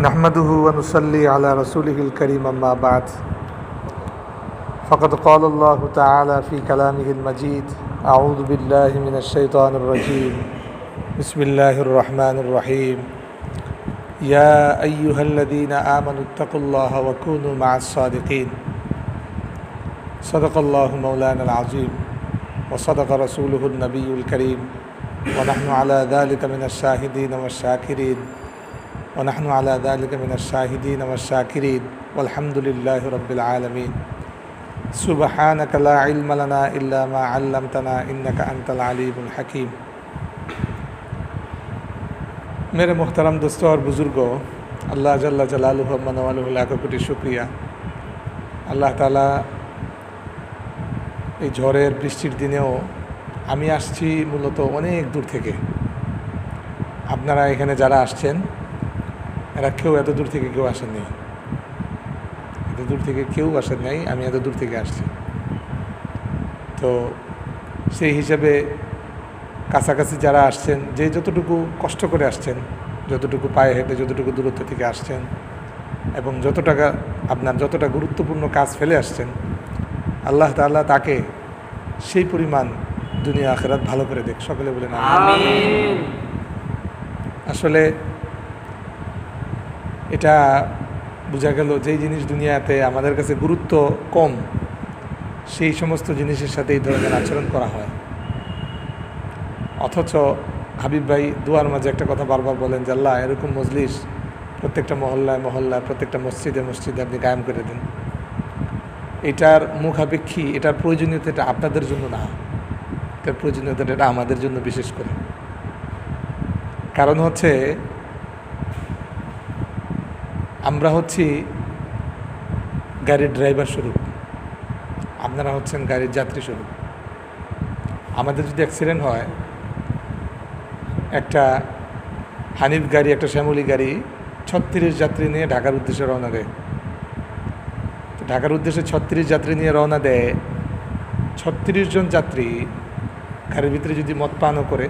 نحمده ونصلي على رسوله الكريم أما بعد فقد قال الله تعالى في كلامه المجيد أعوذ بالله من الشيطان الرجيم بسم الله الرحمن الرحيم يا أيها الذين آمنوا اتقوا الله وكونوا مع الصادقين صدق الله مولانا العظيم وصدق رسوله النبي الكريم ونحن على ذلك من الشاهدين والشاكرين ونحن على ذلك من الشاهدين والشاكرين والحمد لله رب العالمين سبحانك لا علم لنا إلا ما علمتنا إنك أنت العليم الحكيم मेरे मोहतरम दोस्तों और बुज़ुर्गों, अल्लाह जल्ला जलालुहु व मनवालुहु लाखों कोटि शुक्रिया। আল্লাহ তাআলা এই ঝড়ের বৃষ্টির দিনেও আমি আসছি মূলত অনেক দূর থেকে। আপনারা এখানে যারা আসছেন এরা কেউ এত দূর থেকে কেউ আসেননি, এত দূর থেকে কেউ আসেন নাই, আমি এত দূর থেকে আসছি। তো সেই হিসাবে কাছাকাছি যারা আসছেন, যে যতটুকু কষ্ট করে আসছেন, যতটুকু পায়ে হেঁটে যতটুকু দূরত্ব থেকে আসছেন এবং যতটা গুরুত্বপূর্ণ কাজ ফেলে আসছেন, আল্লাহ তাআলা তাকে সেই পরিমাণ দুনিয়া আখিরাত ভালো করে দেখ। সকলে বলেন আমিন। আসলে এটা বোঝা গেল যেই জিনিস দুনিয়াতে আমাদের কাছে গুরুত্ব কম, সেই সমস্ত জিনিসের সাথে এই ধরনের আচরণ করা হয়। অথচ হাবিব ভাই দুয়ার মাঝে একটা কথা বারবার বলেন যে আল্লাহ এরকম মজলিস প্রত্যেকটা মহল্লায় প্রত্যেকটা মসজিদে আপনি কায়েম করে দিন। এটার মুখাপেক্ষী, এটার প্রয়োজনীয়তা এটা আপনাদের জন্য না, এটার প্রয়োজনীয়তা এটা আমাদের জন্য বিশেষ করে। কারণ হচ্ছে আমরা হচ্ছি গাড়ির ড্রাইভার স্বরূপ, আপনারা হচ্ছেন গাড়ির যাত্রী স্বরূপ। আমাদের যদি অ্যাক্সিডেন্ট হয়, একটা হানিফ গাড়ি, একটা শ্যামলী গাড়ি 36 যাত্রী নিয়ে ঢাকার উদ্দেশ্যে রওনা দেয়। তো ঢাকার উদ্দেশ্যে 36 যাত্রী নিয়ে রওনা দেয়। 36 জন যাত্রী গাড়ির ভিতরে যদি মদ পানও করে,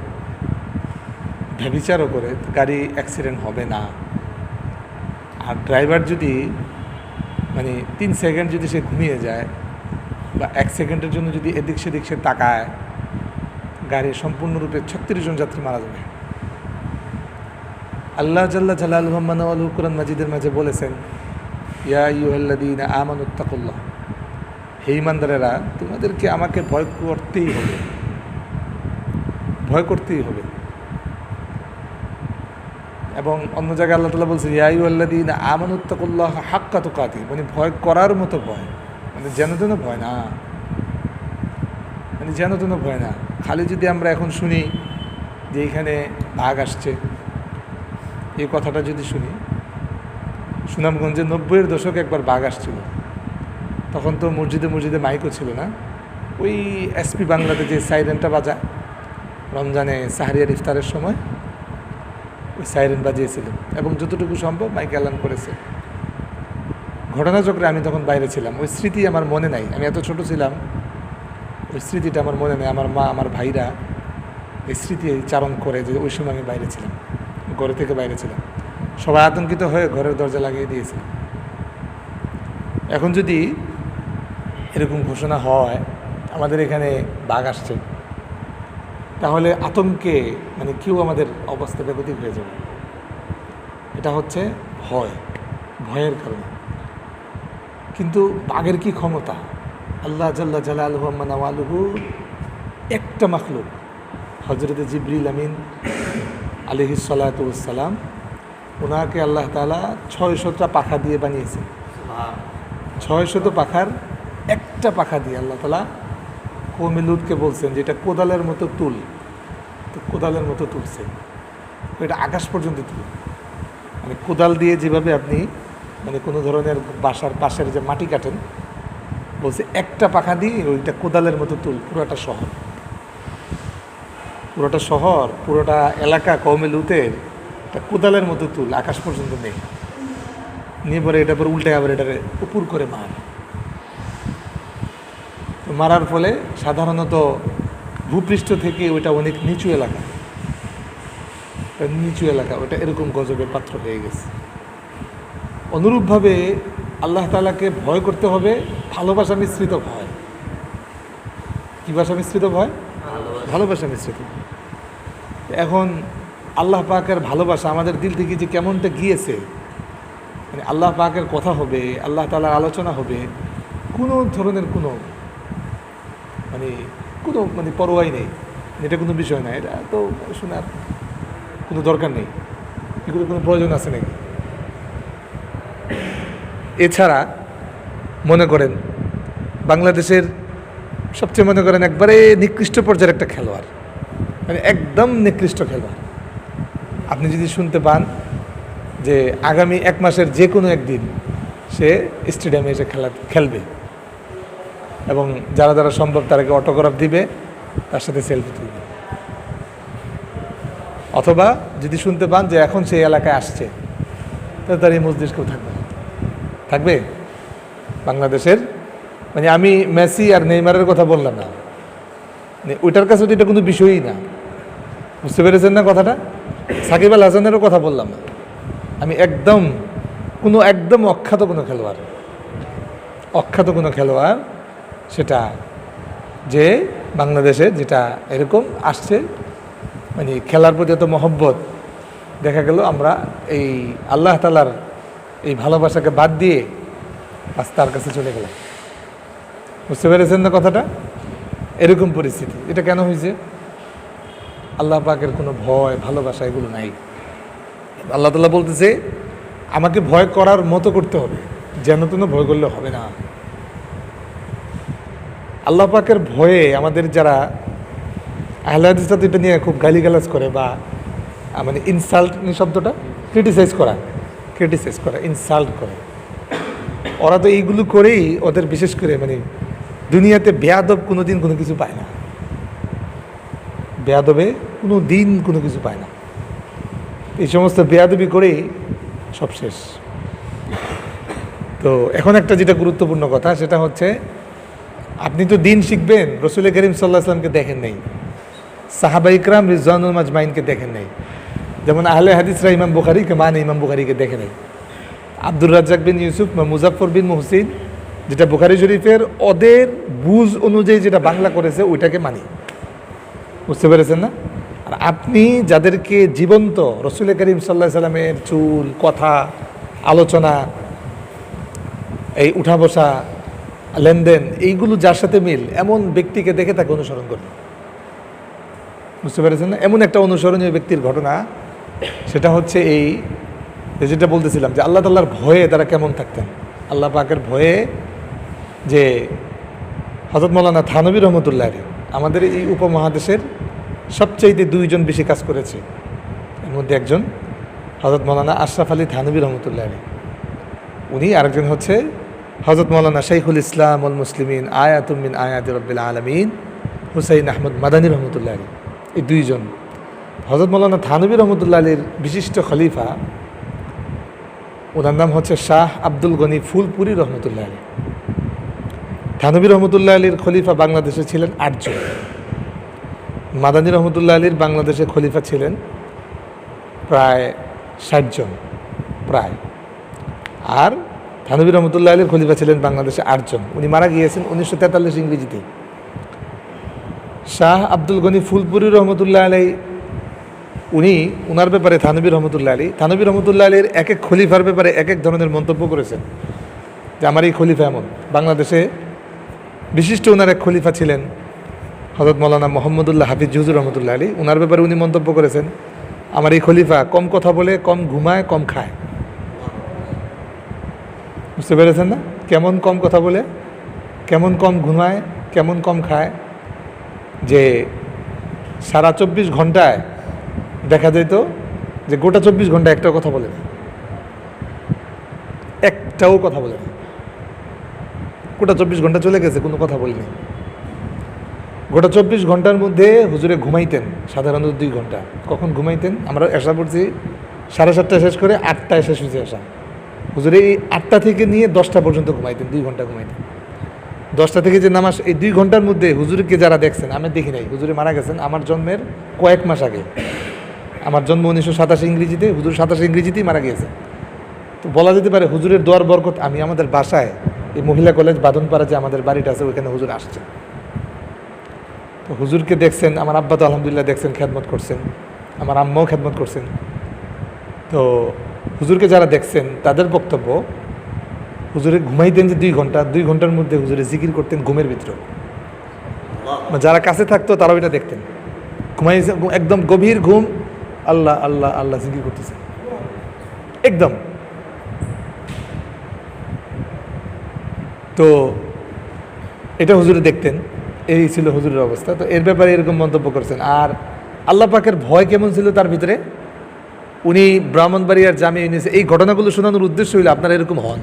ব্যভিচারও করে, গাড়ি অ্যাক্সিডেন্ট হবে না। আর ড্রাইভার যদি 3 সেকেন্ড যদি সে ঘুমিয়ে যায় বা 1 সেকেন্ডের জন্য যদি এদিক সেদিক সে তাকায়, গাড়ি সম্পূর্ণরূপে 36 জন যাত্রী মারা যাবে। আল্লাহ জাল্লা জালালুহু ওয়া মানাওয়ালুহু কুরআন মাজিদের মাঝে বলেছেন, ইয়া আইয়ুহাল্লাযীনা আমানুত্তাকুল্লাহ, হে ঈমানদারেরা, তোমাদেরকে আমাকে ভয় করতেই হবে, ভয় করতেই হবে। এবং অন্য জায়গায় আল্লাহ তাআলা বলছেন, ইয়া আইয়ুহাল্লাযীনা আমানুত্তাকুল্লাহ হাক্কা তুকাতিহি, ভয় করার মতো ভয়, যেন তেন ভয় না, যেন তেন ভয় না। খালি যদি আমরা এখন শুনি যে এইখানে বাঘ আসছে, এই কথাটা যদি শুনি, সুনামগঞ্জে 90-এর দশকে একবার বাঘ আসছিল। তখন তো মসজিদে মাইকও ছিল না, ওই এসপি বাংলাতে যে সাইরেনটা বাজায় রমজানে সাহরিয়ার ইফতারের সময়, ওই সাইরেন বাজিয়েছিলেন এবং যতটুকু সম্ভব মাইক এলান করেছে। ঘটনাচক্রে আমি তখন বাইরে ছিলাম, ওই স্মৃতি আমার মনে নাই, আমি এত ছোট ছিলাম, ওই স্মৃতিটা আমার মনে নেই। আমার মা, আমার ভাইরা এই স্মৃতি চারণ করে যে ওই সময় আমি বাইরে ছিলাম, ঘরে থেকে বাইরে ছিলাম। সবাই আতঙ্কিত হয়ে ঘরের দরজা লাগিয়ে দিয়েছিল। এখন যদি এরকম ঘোষণা হয় আমাদের এখানে বাঘ আসছে, তাহলে আতঙ্কে কেউ আমাদের অবস্থা বেগতিক হয়ে যাবে। এটা হচ্ছে ভয়ের কারণে। কিন্তু বাঘের কি ক্ষমতা! আল্লাহ জাল্লা জালালুহু ওয়া মানাওয়ালুহু একটা মাখলুক, হযরত জিবরিল আমিন আলাইহিস সালাতু ওয়াস সালাম, ওনাকে আল্লাহ তাআলা 600টা পাখা দিয়ে বানিয়েছেন। 600 পাখার একটা পাখা দিয়ে আল্লাহ তাআলা কওমে লূতকে বলছেন যে এটা কোদালের মতো তুল, তো কোদালের মতো তুলছে, এটা আকাশ পর্যন্ত তুল। কোদাল দিয়ে যেভাবে আপনি কোনো ধরনের বাসার পাশের যে মাটি কাটেন, বলছে একটা পাখা দিয়ে ওইটা কোদালের মতো তুল। পুরোটা শহর পুরোটা এলাকা কওমে লূতের একটা কোদালের মতো তুল, আকাশ পর্যন্ত নেই। নিয়ে পরে এটা পরে উল্টে আবার এটারে উপর করে মারার ফলে সাধারণত ভূপৃষ্ঠ থেকে ওইটা অনেক নিচু এলাকা, ওটা এরকম গজবের পাত্র হয়ে গেছে। অনুরূপভাবে আল্লাহ তাআলাকে ভয় করতে হবে, ভালোবাসা মিশ্রিত ভয়। কী ভাষা মিশ্রিত ভয়? ভালোবাসা মিশ্রিত। এখন আল্লাহ পাকের ভালোবাসা আমাদের দিল থেকে যে কেমনটা গিয়েছে, মানে আল্লাহ পাকের কথা হবে, আল্লাহ তাআলার আলোচনা হবে, কোনো ধরনের কোনো পরোয়াই নেই, এটা কোনো বিষয় না, এটা তো শোনার কোনো দরকার নেই, এগুলো কোনো প্রয়োজন আছে নাকি? এছাড়া মনে করেন বাংলাদেশের সবচেয়ে মনে করেন একবারে নিকৃষ্ট পর্যায়ের একটা খেলোয়াড়, মানে একদম নিকৃষ্ট খেলোয়াড়, আপনি যদি শুনতে পান যে আগামী 1 মাসের যে কোনো একদিন সে স্টেডিয়ামে এসে খেলবে এবং যারা যারা সম্ভব তারাকে অটোগ্রাফ দিবে, তার সাথে সেলফি তুলবে, অথবা যদি শুনতে পান যে এখন সেই এলাকায় আসছে, তাহলে তার এই মজলিস কেউ থাকবে বাংলাদেশের। মানে আমি মেসি আর নেইমারের কথা বললাম না, মানে ওইটার কাছে তো এটা কোনো বিষয়ই না, বুঝতে পেরেছেন না কথাটা? সাকিব আল হাসানেরও কথা বললাম না, আমি একদম অখ্যাত কোনো খেলোয়াড় সেটা যে বাংলাদেশে যেটা এরকম আসছে, মানে খেলার প্রতি এত মহব্বত, দেখা গেল আমরা এই আল্লাহ তাআলার এই ভালোবাসাকে বাদ দিয়ে আজ তার কাছে চলে গেলাম, বুঝতে পেরেছেন না কথাটা? এরকম পরিস্থিতি। এটা কেন হয়েছে? আল্লাহ পাকের কোনো ভয় ভালোবাসা এগুলো নাই। আল্লাহ তাআলা বলতেছে আমাকে ভয় করার মতো করতে হবে, যেন তেন ভয় করলে হবে না। আল্লাহ পাকের ভয়ে আমাদের যারা আহলে হাদিস এটা নিয়ে খুব গালিগালাজ করে বা মানে ইনসাল্ট শব্দটা ক্রিটিসাইজ করা ইনসাল্ট করে, ওরা তো এইগুলো করেই ওদের বিশেষ করে মানে দুনিয়াতে বেয়াদব কোনো দিন কোনো কিছু পায় না, বেয়াদবে কোনো দিন কোনো কিছু পায় না, এই সমস্ত বেয়াদবি করেই সব শেষ। তো এখন একটা যেটা গুরুত্বপূর্ণ কথা সেটা হচ্ছে আপনি তো দিন শিখবেন, রসুল করিম সাল্লাল্লাহু আলাইহি ওয়াসাল্লামকে দেখেন নাই, সাহাবা ইকরাম রিজওয়ানুল মাজমাইনকে দেখেন নাই, যেমন আহলে হাদিসরা ইমাম বুখারীকে মানে ইমাম বুখারীকে দেখে নাই, আব্দুর রাজ্জাক বিন ইউসুফ বা মুজাফফর বিন মুহসিন যেটা বুখারী শরীফের ওদের বুঝ অনুযায়ী যেটা বাংলা করেছে ওইটাকে মানি, বুঝতে পেরেছেন না? আর আপনি যাদেরকে জীবন্ত রসুল করিম সাল্লাল্লাহু আলাইহি ওয়াসাল্লামের চুল, কথা, আলোচনা, এই উঠা বসা, লেনদেন, এইগুলো যার সাথে মিল এমন ব্যক্তিকে দেখে তাকে অনুসরণ করবেন, বুঝতে পেরেছেন না? এমন একটা অনুসরণীয় ব্যক্তির ঘটনা সেটা হচ্ছে এই যেটা বলতেছিলাম যে আল্লাহ তাআলার ভয়ে তারা কেমন থাকতেন। আল্লাহ পাকের ভয়ে যে হযরত মাওলানা থানভী রহমতুল্লাহ আলাইহি আমাদের এই উপমহাদেশের সবচাইতে 2 জন বেশি কাজ করেছে, এর মধ্যে একজন হযরত মাওলানা আশরাফ আলী থানভী রহমতুল্লাহ আলাইহি, উনি আরেকজন হচ্ছে হযরত মাওলানা শাইখুল ইসলাম ওয়াল মুসলিমিন আয়াতুম মিন আয়াতি রাব্বিল আলামিন হুসাইন আহমদ মাদানী রহমতুল্লাহ আলাইহি। এই 2 জন হযরত মাওলানা থানভী রহমতুল্লাহ আলাইহির বিশিষ্ট খলিফা, ওনার নাম হচ্ছে শাহ আব্দুল গনি ফুলপুরি রহমতুল্লাহ আলাইহি। থানভী রহমতুল্লাহ আলাইহির খলিফা বাংলাদেশে ছিলেন 8 জন, মাদানী রহমতুল্লাহ আলাইহির বাংলাদেশে খলিফা ছিলেন প্রায় 60 জন প্রায়, আর থানভী রহমতুল্লাহ আলাইহির খলিফা ছিলেন বাংলাদেশে 8 জন। উনি মারা গিয়েছেন 1943 ইংরেজিতে। শাহ আব্দুল গনি ফুলপুরি রহমতুল্লাহ আলাইহি উনার ব্যাপারে থানভী রহমতুল্লাহ আলাইহির এক এক খলিফার ব্যাপারে এক এক ধরনের মন্তব্য করেছেন যে আমার এই খলিফা এমন। বাংলাদেশে বিশিষ্ট ওনার এক খলিফা ছিলেন হযরত মাওলানা মোহাম্মদুল্লাহ হাফিজ হুজুর রহমতুল্লাহ আলাইহি, ওনার ব্যাপারে উনি মন্তব্য করেছেন আমার এই খলিফা কম কথা বলে, কম ঘুমায়, কম খায়। বুঝতে পেরেছেন না? কেমন কম কথা বলে, কেমন কম ঘুমায়, কেমন কম খায়, যে সারা 24 ঘন্টায় দেখা যেত যে গোটা 24 ঘন্টা একটাও কথা বলে না, একটাও কথা বলে না। গোটা 24 ঘন্টা চলে গেছে, কোনো কথা বলিনি। গোটা 24 ঘন্টার মধ্যে হুজুরে ঘুমাইতেন সাধারণত 2 ঘন্টা। কখন ঘুমাইতেন? আমরা এশা পড়ছি 7:30 শেষ করে 8টায় শেষ হয়েছে এশা। হুজুরে এই 8টা থেকে নিয়ে 10টা পর্যন্ত ঘুমাইতেন, 2 ঘন্টা ঘুমাইতেন। 10টা থেকে যে নামাজ, এই 2 ঘন্টার মধ্যে হুজুরকে যারা দেখছেন, আমি দেখি নাই, হুজুরে মারা গেছেন আমার জন্মের কয়েক মাস আগে। আমার জন্ম 1987 ইংরেজিতে, হুজুর 27 ইংরেজিতেই মারা গিয়েছেন। তো বলা যেতে পারে হুজুরের দোয়ার বরকত আমি আমাদের বাসায় এই মহিলা কলেজ বাঁধনপাড়া যে আমাদের বাড়িটা আছে ওইখানে হুজুর আসছেন। তো হুজুরকে দেখছেন, আমার আব্বা তো আলহামদুলিল্লাহ দেখছেন, খেদমত করছেন, আমার আম্মাও খেদমত করছেন। তো হুজুরকে যারা দেখছেন তাদের বক্তব্য, হুজুরে ঘুমাইতেন যে 2 ঘন্টা, 2 ঘন্টার মধ্যে হুজুরে জিকির করতেন ঘুমের ভিতরে। যারা কাছে থাকতো তারাও এটা দেখতেন, ঘুমাইছে একদম গভীর ঘুম, আল্লাহ আল্লাহ আল্লাহ জিকির করতেছে একদম। তো এটা হুজুরে দেখতেন, এই ছিল হুজুরের অবস্থা। তো এর ব্যাপারে এরকম মন্তব্য করছেন। আর আল্লাহ পাকের ভয় কেমন ছিল তার ভিতরে, উনি ব্রাহ্মণবাড়িয়ার জামে এনেছে। এই ঘটনাগুলো শোনানোর উদ্দেশ্য হইল আপনারা এরকম হন,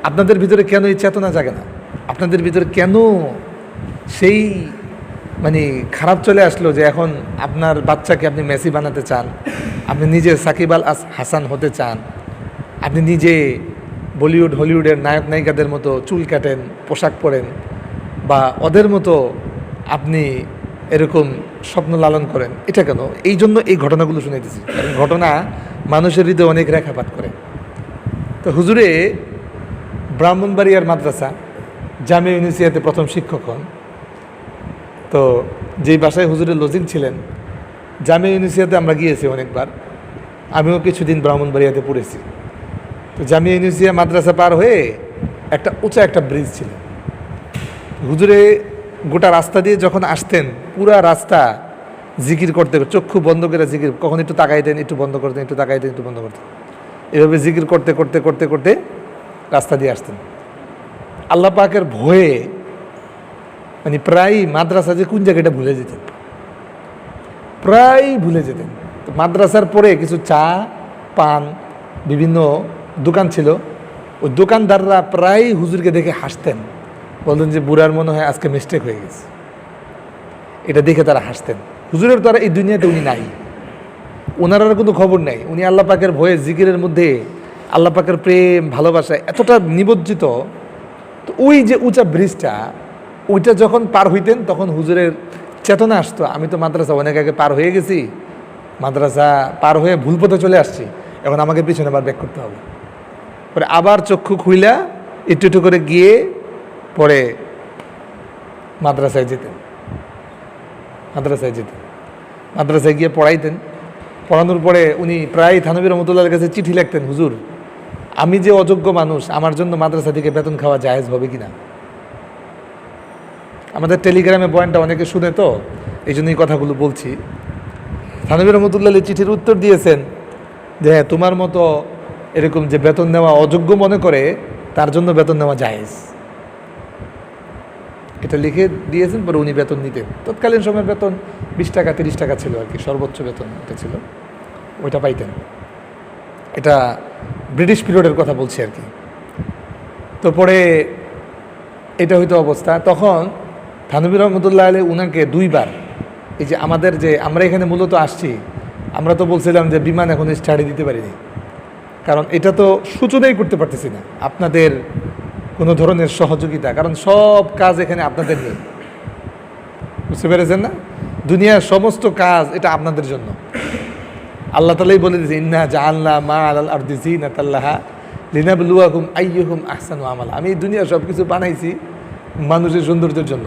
আপনাদের ভিতরে কেন এই চেতনা জাগে না, আপনাদের ভিতরে কেন সেই মানে খারাপ চলে আসলো যে এখন আপনার বাচ্চাকে আপনি মেসি বানাতে চান, আপনি নিজে সাকিব আল হাসান হতে চান, আপনি নিজে বলিউড হলিউডের নায়ক নায়িকাদের মতো চুল কাটেন, পোশাক পরেন, বা ওদের মতো আপনি এরকম স্বপ্ন লালন করেন। এটা কেন? এই জন্য এই ঘটনাগুলো শুনাইতেছি, কারণ ঘটনা মানুষের হৃদয়ে অনেক রেখাপাত করে। তো হুজুরে ব্রাহ্মণবাড়িয়ার মাদ্রাসা জামে ইউনিসিয়াতে প্রথম শিক্ষক হন। তো যেই বাসায় হুজুরের লজিং ছিলেন, জামে ইউনিসিয়াতে আমরা গিয়েছি অনেকবার, আমিও কিছুদিন ব্রাহ্মণবাড়িয়াতে পড়েছি। তো জামিয়া ইউনিসিয়া মাদ্রাসা পার হয়ে একটা উঁচা একটা ব্রিজ ছিল। হুজুরে গোটা রাস্তা দিয়ে যখন আসতেন, পুরা রাস্তা জিকির করতে, চক্ষু বন্ধ করে জিকির, কখন একটু তাকাইতেন, একটু বন্ধ করতেন, একটু তাকাইতেন, একটু বন্ধ করতেন, এভাবে জিকির করতে করতে করতে করতে রাস্তা দিয়ে আসতেন। আল্লাহ পাকের ভয়ে মানে প্রায় মাদ্রাসা যে কোন জায়গাটা ভুলে যেতেন, প্রায় ভুলে যেতেন। তো মাদ্রাসার পরে কিছু চা পান বিভিন্ন দোকান ছিল, ওই দোকানদাররা প্রায় হুজুরকে দেখে হাসতেন, বলতেন যে বুড়ার মনে হয় আজকে মিস্টেক হয়ে গেছে। এটা দেখে তারা হাসতেন। হুজুরের তো আর এই দুনিয়াতে উনি নাই, ওনার আর কোনো খবর নাই। উনি আল্লাহ পাকের ভয়ে জিকিরের মধ্যে আল্লাহ পাকের প্রেম ভালোবাসায় এতটা নিমজ্জিত। তো ওই যে উঁচা ব্রিজটা, ওইটা যখন পার হইতেন তখন হুজুরের চেতনা আসতো, আমি তো মাদ্রাসা অনেক আগে পার হয়ে গেছি, মাদ্রাসা পার হয়ে ভুল পথে চলে আসছি, এখন আমাকে পিছনে আবার ব্যাক করতে হবে। পরে আবার চক্ষু খুইলা একটু একটু করে গিয়ে পরে মাদ্রাসায় যেতেন, মাদ্রাসায় গিয়ে পড়াইতেন। পড়ানোর পরে উনি প্রায় থানভী রহমতুল্লাহর কাছে চিঠি লিখতেন, হুজুর আমি যে অযোগ্য মানুষ, আমার জন্য মাদ্রাসা থেকে বেতন খাওয়া জায়েজ হবে কিনা। আমাদের টেলিগ্রামে বয়ানটা অনেকে শুনে, তো এই জন্য এই কথাগুলো বলছি। থানভী রহমতুল্লাহ চিঠির উত্তর দিয়েছেন যে হ্যাঁ, তোমার মতো এরকম যে বেতন নেওয়া অযোগ্য মনে করে তার জন্য বেতন নেওয়া জায়েজ, এটা লিখে দিয়েছেন। পরে উনি বেতন নিতেন। তৎকালীন সময়ের বেতন 20 টাকা 30 টাকা ছিল আর কি, সর্বোচ্চ বেতন এটা ছিল, ওইটা পাইতেন। এটা ব্রিটিশ পিরিয়ডের কথা বলছি আর কি। তো পরে এটা হয়তো অবস্থা, তখন থানভী রহমতুল্লাহ আলী উনাকে 2 বার, এই যে আমাদের যে আমরা এখানে মূলত আসছি, আমরা তো বলছিলাম যে বিমান এখন স্টাডি দিতে পারিনি, কারণ এটা তো সূচনাই করতে পারতেছি না আপনাদের কোনো ধরনের সহযোগিতা, কারণ সব কাজ এখানে আপনাদের নেই, বুঝতে পেরেছেন না? দুনিয়ার সমস্ত কাজ এটা আপনাদের জন্য। আল্লাহ তাআলাই বলে দিয়েছে, ইন্না জাআলনা মা আলাল আরদি যিনাতাল লাহা লিনাবলুয়াকুম আইয়ুকুম আহসানু আমালা। আমি এই দুনিয়ার সব কিছু বানাইছি মানুষের সৌন্দর্যের জন্য,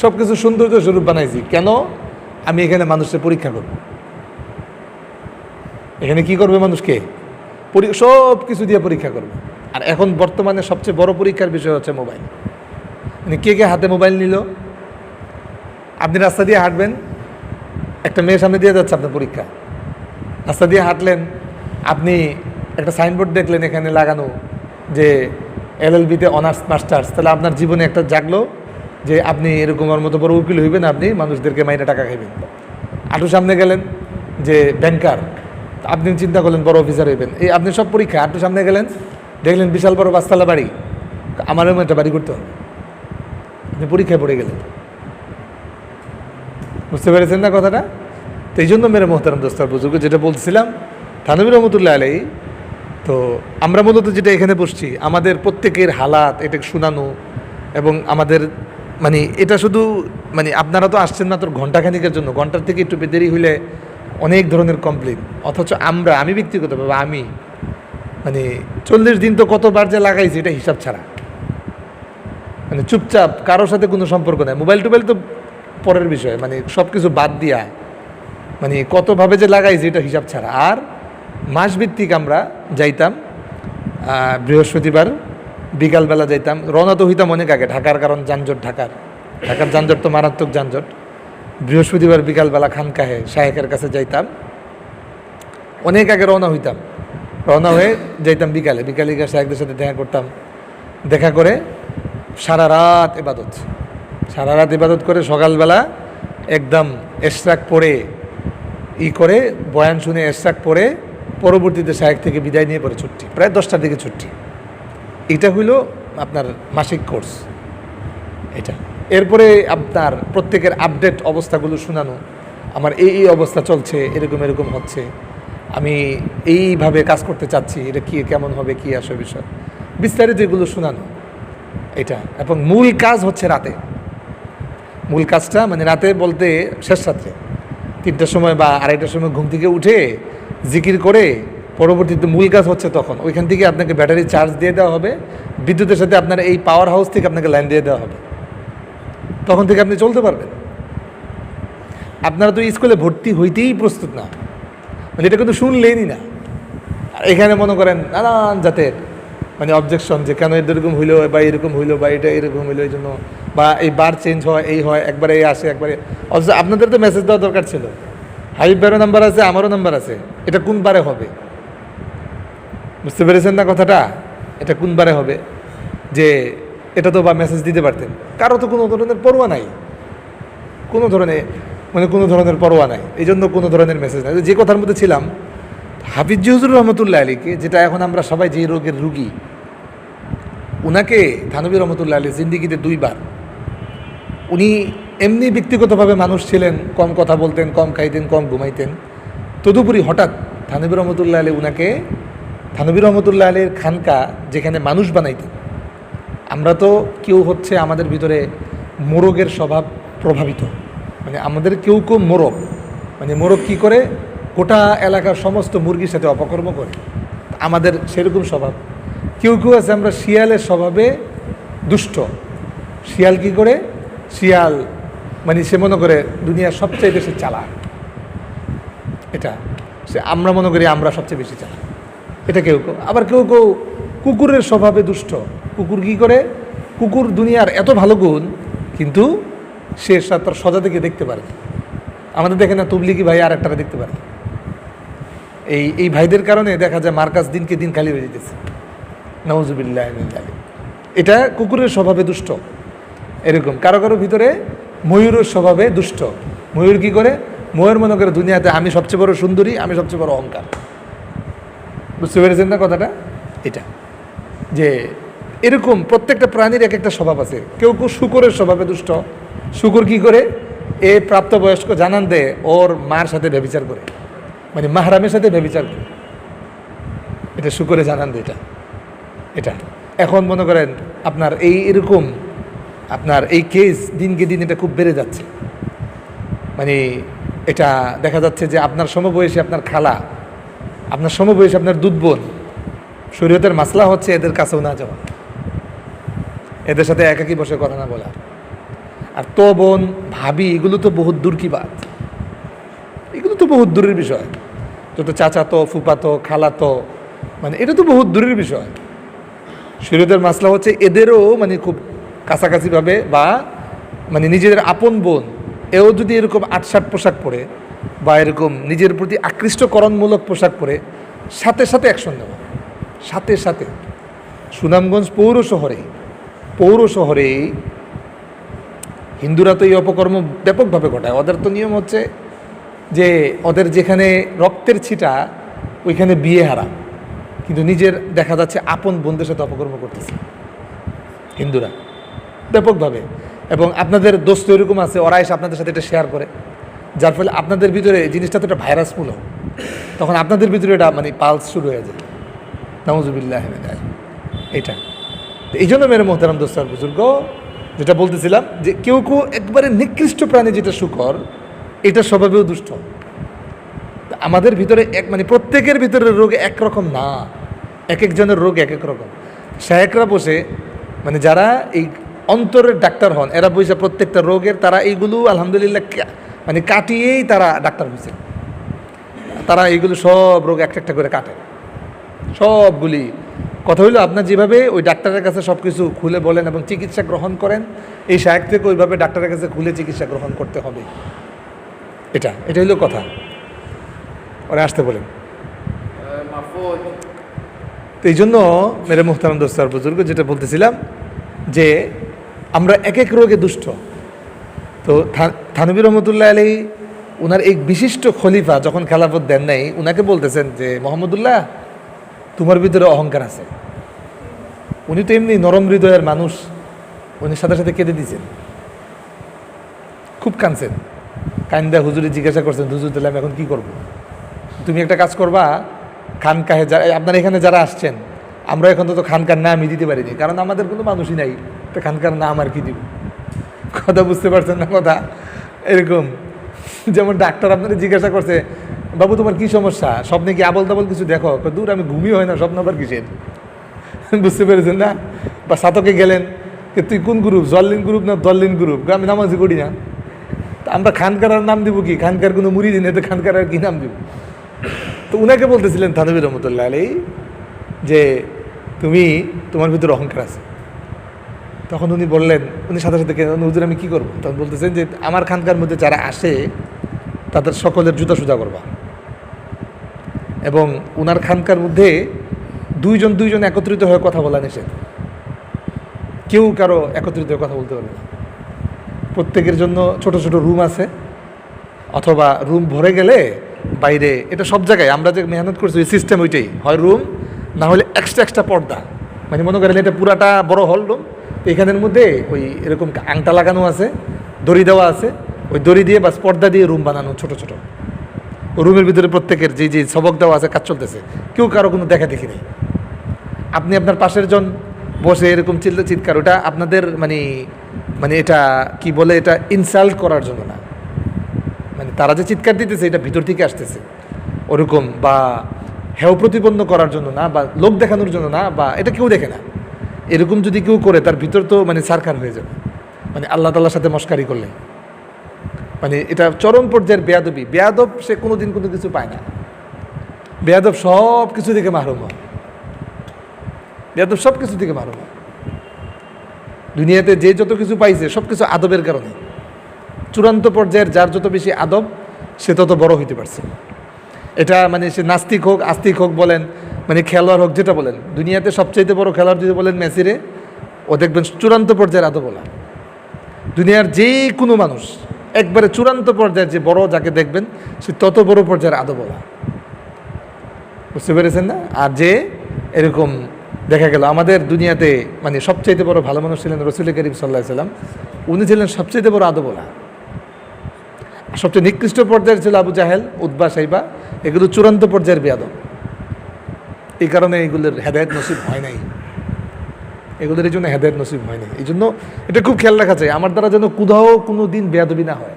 সব কিছু সৌন্দর্য স্বরূপ বানাইছি। কেন? আমি এখানে মানুষের পরীক্ষা করব। এখানে কি করবে? মানুষকে সব কিছু দিয়ে পরীক্ষা করবে। আর এখন বর্তমানে সবচেয়ে বড় পরীক্ষার বিষয় হচ্ছে মোবাইল। মানে কে কে হাতে মোবাইল নিল? আপনি রাস্তা দিয়ে হাঁটবেন, একটা মেয়ের সামনে দিয়ে যাচ্ছে আপনার পরীক্ষা, রাস্তা দিয়ে হাঁটলেন, আপনি একটা সাইনবোর্ড দেখলেন এখানে লাগানো যে LLB-তে অনার্স মাস্টার্স, তাহলে আপনার জীবনে একটা জাগলো যে আপনি এরকম আমার মতো বড় উকিল হইবেন, আপনি মানুষদেরকে মাইনে টাকা খাইবেন। আটু সামনে গেলেন যে ব্যাংকার, আপনি চিন্তা করলেন বড় অফিসার হইবেন। এই আপনি সব পরীক্ষা। আটু সামনে গেলেন, দেখলেন বিশাল বড় 5 তলা বাড়ি, আমারও একটা বাড়ি করতে হবে, আপনি পরীক্ষায় পড়ে গেলেন। বুঝতে পেরেছেন না কথাটা? তো এই জন্য মেরে মোহতারাম দোস্তার বুজুর্গ যেটা বলছিলাম, থানভী রহমতুল্লাহ আলাইহি, তো আমরা মূলত যেটা এখানে বসছি, আমাদের প্রত্যেকের হালাত এটা শোনানো, এবং আমাদের মানে এটা শুধু মানে আপনারা তো আসছেন মাত্র ঘন্টাখানিকের জন্য, ঘন্টার থেকে একটু দেরি হইলে অনেক ধরনের কমপ্লেন, অথচ আমি ব্যক্তিগতভাবে মানে 40 দিন তো কতবার যে লাগাইছি এটা হিসাব ছাড়া, মানে চুপচাপ, কারোর সাথে কোনো সম্পর্ক নাই, মোবাইল টোবাইল তো পরের বিষয়, মানে সব কিছু বাদ দিয়া মানে কতভাবে যে লাগাইছি এটা হিসাব ছাড়া। আর মাসভিত্তিক আমরা যাইতাম বৃহস্পতিবার বিকালবেলা যাইতাম, রওনা তো হইতাম অনেক আগে, ঢাকার কারণ যানজট, ঢাকার যানজট তো মারাত্মক যানজট। বৃহস্পতিবার বিকালবেলা খানকাহে শায়েখের কাছে যাইতাম, অনেক আগে রওনা হইতাম, রওনা হয়ে যাইতাম বিকালে গিয়ে শায়েখদের সাথে দেখা করতাম, দেখা করে সারা রাত ইবাদত করে সকালবেলা একদম এশরাক পড়ে করে বয়ান শুনে এশরাক পড়ে পরবর্তীতে শায়েখ থেকে বিদায় নিয়ে পরে ছুটি, প্রায় 10টার দিকে ছুটি। এটা হইল আপনার মাসিক কোর্স এটা। এরপরে আপনার প্রত্যেকের আপডেট অবস্থাগুলো শোনানো, আমার এই অবস্থা চলছে, এরকম হচ্ছে, আমি এইভাবে কাজ করতে চাচ্ছি, এটা কি কেমন হবে, কি আসে বিষয় বিস্তারিত এগুলো শোনানো এটা। এবং মূল কাজ হচ্ছে রাতে, মূল কাজটা মানে রাতে বলতে শেষ রাত্রে 3টার সময় বা 2:30টার সময় ঘুম থেকে উঠে জিকির করে পরবর্তীতে মূল কাজ হচ্ছে তখন ওইখান থেকে আপনাকে ব্যাটারি চার্জ দিয়ে দেওয়া হবে, বিদ্যুতের সাথে আপনার এই পাওয়ার হাউস থেকে আপনাকে লাইন দিয়ে দেওয়া হবে, তখন থেকে আপনি চলতে পারবেন। আপনারা তো স্কুলে ভর্তি হইতেই প্রস্তুত না, মানে এটা কিন্তু শুনলেনই না। আর এখানে মনে করেন নানান জাতের মানে অবজেকশন, যে কেন এরকম হইলো বা এরকম হইলো বা এটা এরকম হইলো এই জন্য, বা এই বার চেঞ্জ হয়, এই হয়, একবারে এই আসে একবারে। অথচ আপনাদের তো মেসেজ দেওয়া দরকার ছিল, হাবিব ভাইয়েরও নাম্বার আছে, আমারও নাম্বার আছে, এটা কোন বারে হবে, বুঝতে পেরেছেন না কথাটা? এটা কোন বারে হবে, যে এটা তো বা মেসেজ দিতে পারতেন। কারো তো কোনো ধরনের পরোয়া নাই, কোনো ধরনের পরোয়া নাই, এই জন্য কোনো ধরনের মেসেজ নাই। যে কথার মধ্যে ছিলাম, হাফিজ হুজুর রহমতুল্লাহ আলীকে, যেটা এখন আমরা সবাই যে রোগের রুগী, উনাকে থানভী রহমতুল্লাহ আলী জিন্দিগিতে 2বার, উনি এমনি ব্যক্তিগতভাবে মানুষ ছিলেন, কম কথা বলতেন, কম খাইতেন, কম ঘুমাইতেন, তদুপরি হঠাৎ থানভী রহমতুল্লাহ আলী উনাকে থানভী রহমতুল্লাহ আলীর খানকা যেখানে মানুষ বানাইতেন। আমরা তো কেউ হচ্ছে আমাদের ভিতরে মোরগের স্বভাব প্রভাবিত, মানে আমাদের কেউ মোরগ, মানে মোরগ কী করে গোটা এলাকার সমস্ত মুরগির সাথে অপকর্ম করে, আমাদের সেরকম স্বভাব। কেউ আছে আমরা শিয়ালের স্বভাবে দুষ্ট। শিয়াল কি করে, শিয়াল মানে সে মনে করে দুনিয়ার সবচেয়ে বেশি চালাক, এটা সে আমরা মনে করি আমরা সবচেয়ে বেশি চালাক, এটা কেউ। আবার কেউ কুকুরের স্বভাবে দুষ্ট। কুকুর কি করে, কুকুর দুনিয়ার এত ভালো গুণ, কিন্তু সে তার সজা থেকে দেখতে পারে। আমাদের দেখে না তবলিগি ভাই আর একটা দেখতে পারে। এই ভাইদের কারণে দেখা যায় মার্কাজ দিনকে দিন খালি হয়ে যেতেছে, নাউজুবিল্লাহ। এটা কুকুরের স্বভাবে দুষ্ট। এরকম কারো ভিতরে ময়ূরের স্বভাবে দুষ্ট। ময়ূর কি করে, ময়ূর মনে করে দুনিয়াতে আমি সবচেয়ে বড় সুন্দরী, আমি সবচেয়ে বড় অহংকার। বুঝতে পেরেছেন না কথাটা? এটা যে এরকম প্রত্যেকটা প্রাণীর এক একটা স্বভাব আছে। কেউ শূকরের স্বভাবে দুষ্ট। শূকর কি করে, এ প্রাপ্তবয়স্ক জানান দেয় ওর মার সাথে ব্যভিচার করে, মানে মাহরামের সাথে ব্যভিচার করে, এটা শূকরে জানান দেয়। এটা এখন মনে করেন আপনার এরকম আপনার এই কেস দিনকে দিন এটা খুব বেড়ে যাচ্ছে। মানে এটা দেখা যাচ্ছে যে আপনার সমবয়সী আপনার খালা, আপনার সমবয়সী আপনার দুধ বোন, শরীয়তের মাসলা হচ্ছে এদের কাছেও না যাওয়া, এদের সাথে একাকি বসে কথা না বলা। আর তো বোন ভাবি এগুলো তো বহুত দূর কি বাত, এগুলো তো বহুত দূরের বিষয়। যত চাচা তো, ফুপা তো, খালা তো, মানে এটা তো বহুত দূরের বিষয়। শরীয়তের মাসলা হচ্ছে এদেরও মানে খুব কাছাকাছিভাবে, বা মানে নিজেদের আপন বোন এও যদি এরকম আটসাট পোশাক পরে বা এরকম নিজের প্রতি আকৃষ্টকরণমূলক পোশাক পরে, সাথে সাথে অ্যাকশন নেওয়া, সাথে সাথে। সুনামগঞ্জ পৌর শহরে হিন্দুরা তো এই অপকর্ম ব্যাপকভাবে ঘটায়। ওদের তো নিয়ম হচ্ছে যে ওদের যেখানে রক্তের ছিটা ওইখানে বিয়ে হারাম, কিন্তু নিজের দেখা যাচ্ছে আপন বোনদের সাথে অপকর্ম করতেছে হিন্দুরা ব্যাপকভাবে। এবং আপনাদের দোস্ত এরকম আছে, ওরা এসে আপনাদের সাথে এটা শেয়ার করে, যার ফলে আপনাদের ভিতরে জিনিসটা তো একটা ভাইরাসমূলক, তখন আপনাদের ভিতরে এটা মানে পালস শুরু হয়ে যায়। নাউজুবিল্লাহ। এটা এই জন্য মেরে মোহতারাম দোস্ত আর বুজুর্গ, যেটা বলতেছিলাম যে কেউ একবারে নিকৃষ্ট প্রাণী যেটা শূকর, এটা স্বভাবেও দুষ্ট। আমাদের ভিতরে মানে প্রত্যেকের ভিতরে রোগ একরকম না, এক একজনের রোগ এক এক রকম। শায়েকরা বসে মানে যারা এই অন্তরের ডাক্তার হন, এরা বসে প্রত্যেকটা রোগের তারা এইগুলো আলহামদুলিল্লাহ মানে কাটিয়েই তারা ডাক্তার হয়েছে। তারা এইগুলো সব রোগ একটা একটা করে কাটে সবগুলি। কথা হইলো আপনার যেভাবে ওই ডাক্তারের কাছে সব কিছু খুলে বলেন এবং চিকিৎসা গ্রহণ করেন, এই শায়েক থেকে ওইভাবে ডাক্তারের কাছে খুলে চিকিৎসা গ্রহণ করতে হবে। এটা হইলো কথা। ওরা আসতে বলেন। তো এই জন্য মেরে মুহতারাম দোস্ত আর বুজুর্গ, যেটা বলতেছিলাম যে আমরা এক এক রোগে দুষ্ট। তো থানভী রহমতুল্লাহ আলী ওনার এক বিশিষ্ট খলিফা যখন খেলাফত দেন নাই, ওনাকে বলতেছেন যে মোহাম্মদুল্লাহ তোমার ভিতরে অহংকার আছে। উনি তো এমনি নরম হৃদয়ের মানুষ, উনি সাথে সাথে কেঁদে দিয়েছেন, খুব কাঁদছেন। কান্দা হুজুরে জিজ্ঞাসা করছেন, হুজুর তাহলে আমি এখন কী করবো? তুমি একটা কাজ করবা, খানকাহে যারা আপনার এখানে যারা আসছেন, আমরা এখন তো খানকার নামই দিতে পারিনি, কারণ আমাদের কোনো মানুষই নাই, তো খানকার নাম আর কি দিব? কথা বুঝতে পারছেন না কথা? এরকম যেমন ডাক্তার আপনারা জিজ্ঞাসা করছে, বাবু তোমার কি সমস্যা, স্বপ্নে কি আবল তাবল কিছু দেখো? দূর, আমি ঘুমিয়ে হয় না, স্বপ্ন আবার কিসের? বুঝতে পেরেছেন না? বা সাতকে গেলেন, তুই কোন গ্রুপ, জল্লিন গ্রুপ না দল্লিন গ্রুপ? আমি নামাজি করি না। তা আমরা খানকার নাম দিব কি? খানকার কোনো মুড়ি দিন, তো খানকার আর কি নাম দিব? তো উনাকে বলতেছিলেন থানভী রহমতুল্লাহ আলী যে তোমার ভিতরে অহংকার আছে। তখন উনি বললেন, উনি সাথে সাথে হুজুর আমি কী করবো? তখন বলতেছেন যে আমার খানকার মধ্যে যারা আসে তাদের সকলের জুতা সুজা করবা, এবং উনার খানকার মধ্যে দুইজন একত্রিত হয়ে কথা বলা নিষেধ। কেউ কারো একত্রিত হয়ে কথা বলতে পারবে না। প্রত্যেকের জন্য ছোট ছোট রুম আছে, অথবা রুম ভরে গেলে বাইরে, এটা সব জায়গায় আমরা যে মেহনত করছি ওই সিস্টেম ওইটাই হয়, রুম না হলে এক্সট্রা পর্দা। মানে মনে করেন এটা পুরাটা বড় হল রুম, এখানের মধ্যে ওই এরকম আংটা লাগানো আছে, দড়ি দেওয়া আছে, ওই দড়ি দিয়ে বা পর্দা দিয়ে রুম বানানো ছোট ছোট। রুমের ভিতরে প্রত্যেকের যে সবক দেওয়া আছে, কাজ চলতেছে, কেউ কারো কোনো দেখা দেখি নেই। আপনি আপনার পাশের জন বসে এরকম চিৎকার, ওটা আপনাদের মানে এটা কি বলে, এটা ইনসাল্ট করার জন্য না, মানে তারা যে চিৎকার দিতেছে এটা ভিতর থেকে আসতেছে ওরকম, বা হেয় প্রতিপন্ন করার জন্য না, বা লোক দেখানোর জন্য না, বা এটা কেউ দেখে না। এরকম যদি কেউ করে তার ভিতর তো মানে সারখার হয়ে যাবে, মানে আল্লাহ তাআলার সাথে মস্কারি করলে, মানে এটা চরম পর্যায়ের বেয়াদবি। বেয়াদব সে কোনো দিন কোনো কিছু পায় না। বেয়াদব সব কিছু থেকে মাহরুম হয়। বেয়াদব সব কিছু থেকে মাহরুম হয়। দুনিয়াতে যে যত কিছু পাইছে সব কিছু আদবের কারণে। চূড়ান্ত পর্যায়ের যার যত বেশি আদব, সে তত বড় হইতে পারছে। এটা মানে সে নাস্তিক হোক, আস্তিক হোক বলেন, মানে খেলোয়াড় হোক, যেটা বলেন, দুনিয়াতে সবচাইতে বড় খেলোয়াড় যদি বলেন মেসিরে, ও দেখবেন চূড়ান্ত পর্যায়ের আদবওয়ালা। দুনিয়ার যে কোনো মানুষ একবারে চূড়ান্ত পর্যায়ের যে বড় যাকে দেখবেন, সে তত বড় পর্যায়ের আদবওয়ালা। বুঝতে পেরেছেন না? আর যে এরকম দেখা গেল আমাদের দুনিয়াতে মানে সবচাইতে বড় ভালো মানুষ ছিলেন রাসূল করিম সাল্লাল্লাহু আলাইহি সাল্লাম, উনি ছিলেন সবচাইতে বড় আদবওয়ালা। সবচেয়ে নিকৃষ্ট পর্যায়ের ছিল আবু জাহেল, উতবা, সাইবা, এগুলো চূড়ান্ত পর্যায়ের বেয়াদব। এই কারণে এগুলোর হেদায়েত নসিব হয় নাই, এগুলোর এই জন্য হেদায়েত নসিব হয় নাই। এই জন্য এটা খুব খেয়াল রাখা চাই, আমার দ্বারা যেন কোথাও কোনো দিন বেয়াদবি না হয়,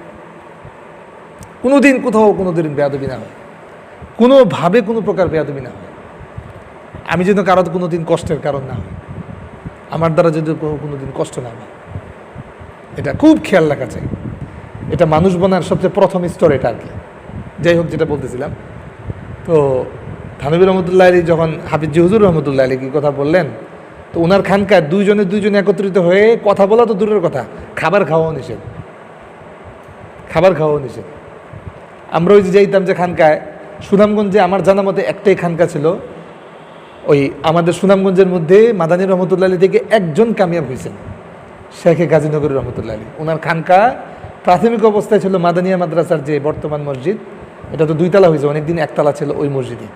কোনো দিন কোথাও কোনো দিন বেয়াদবি না হয়, কোনোভাবে কোনো প্রকার বেয়াদবি না হয়। আমি যেন কারো কোনো দিন কষ্টের কারণ না হয়, আমার দ্বারা যদি কোনো দিন কষ্ট না হয়, এটা খুব খেয়াল রাখা চাই। এটা মানুষ বনার সবচেয়ে প্রথম স্তর এটা আর কি। যাই হোক, যেটা বলতেছিলাম, তো থানভী রহমতুল্লাহ আলী যখন হাফিজ হুজুর রহমতুল্লাহ আলী কি কথা বললেন, তো ওনার খানকায় দুইজনে একত্রিত হয়ে কথা বলা তো দূরের কথা, খাবার খাওয়াও নিষেধ। খাবার খাওয়াও নিষেধ। আমরা ওই যে যাইতাম যে খানকায়, সুনামগঞ্জে আমার জানা মতে একটাই খানকা ছিল, ওই আমাদের সুনামগঞ্জের মধ্যে মাদানী রহমতুল্লাহ আলী থেকে একজন কামিয়াব হয়েছেন, শেখে গাজীনগর রহমতুল্লাহ আলী। ওনার খানকা প্রাথমিক অবস্থায় ছিল মাদানিয়া মাদ্রাসার যে বর্তমান মসজিদ, এটা তো 2 তলা হয়েছে, অনেকদিন 1 তলা ছিল ওই মসজিদে।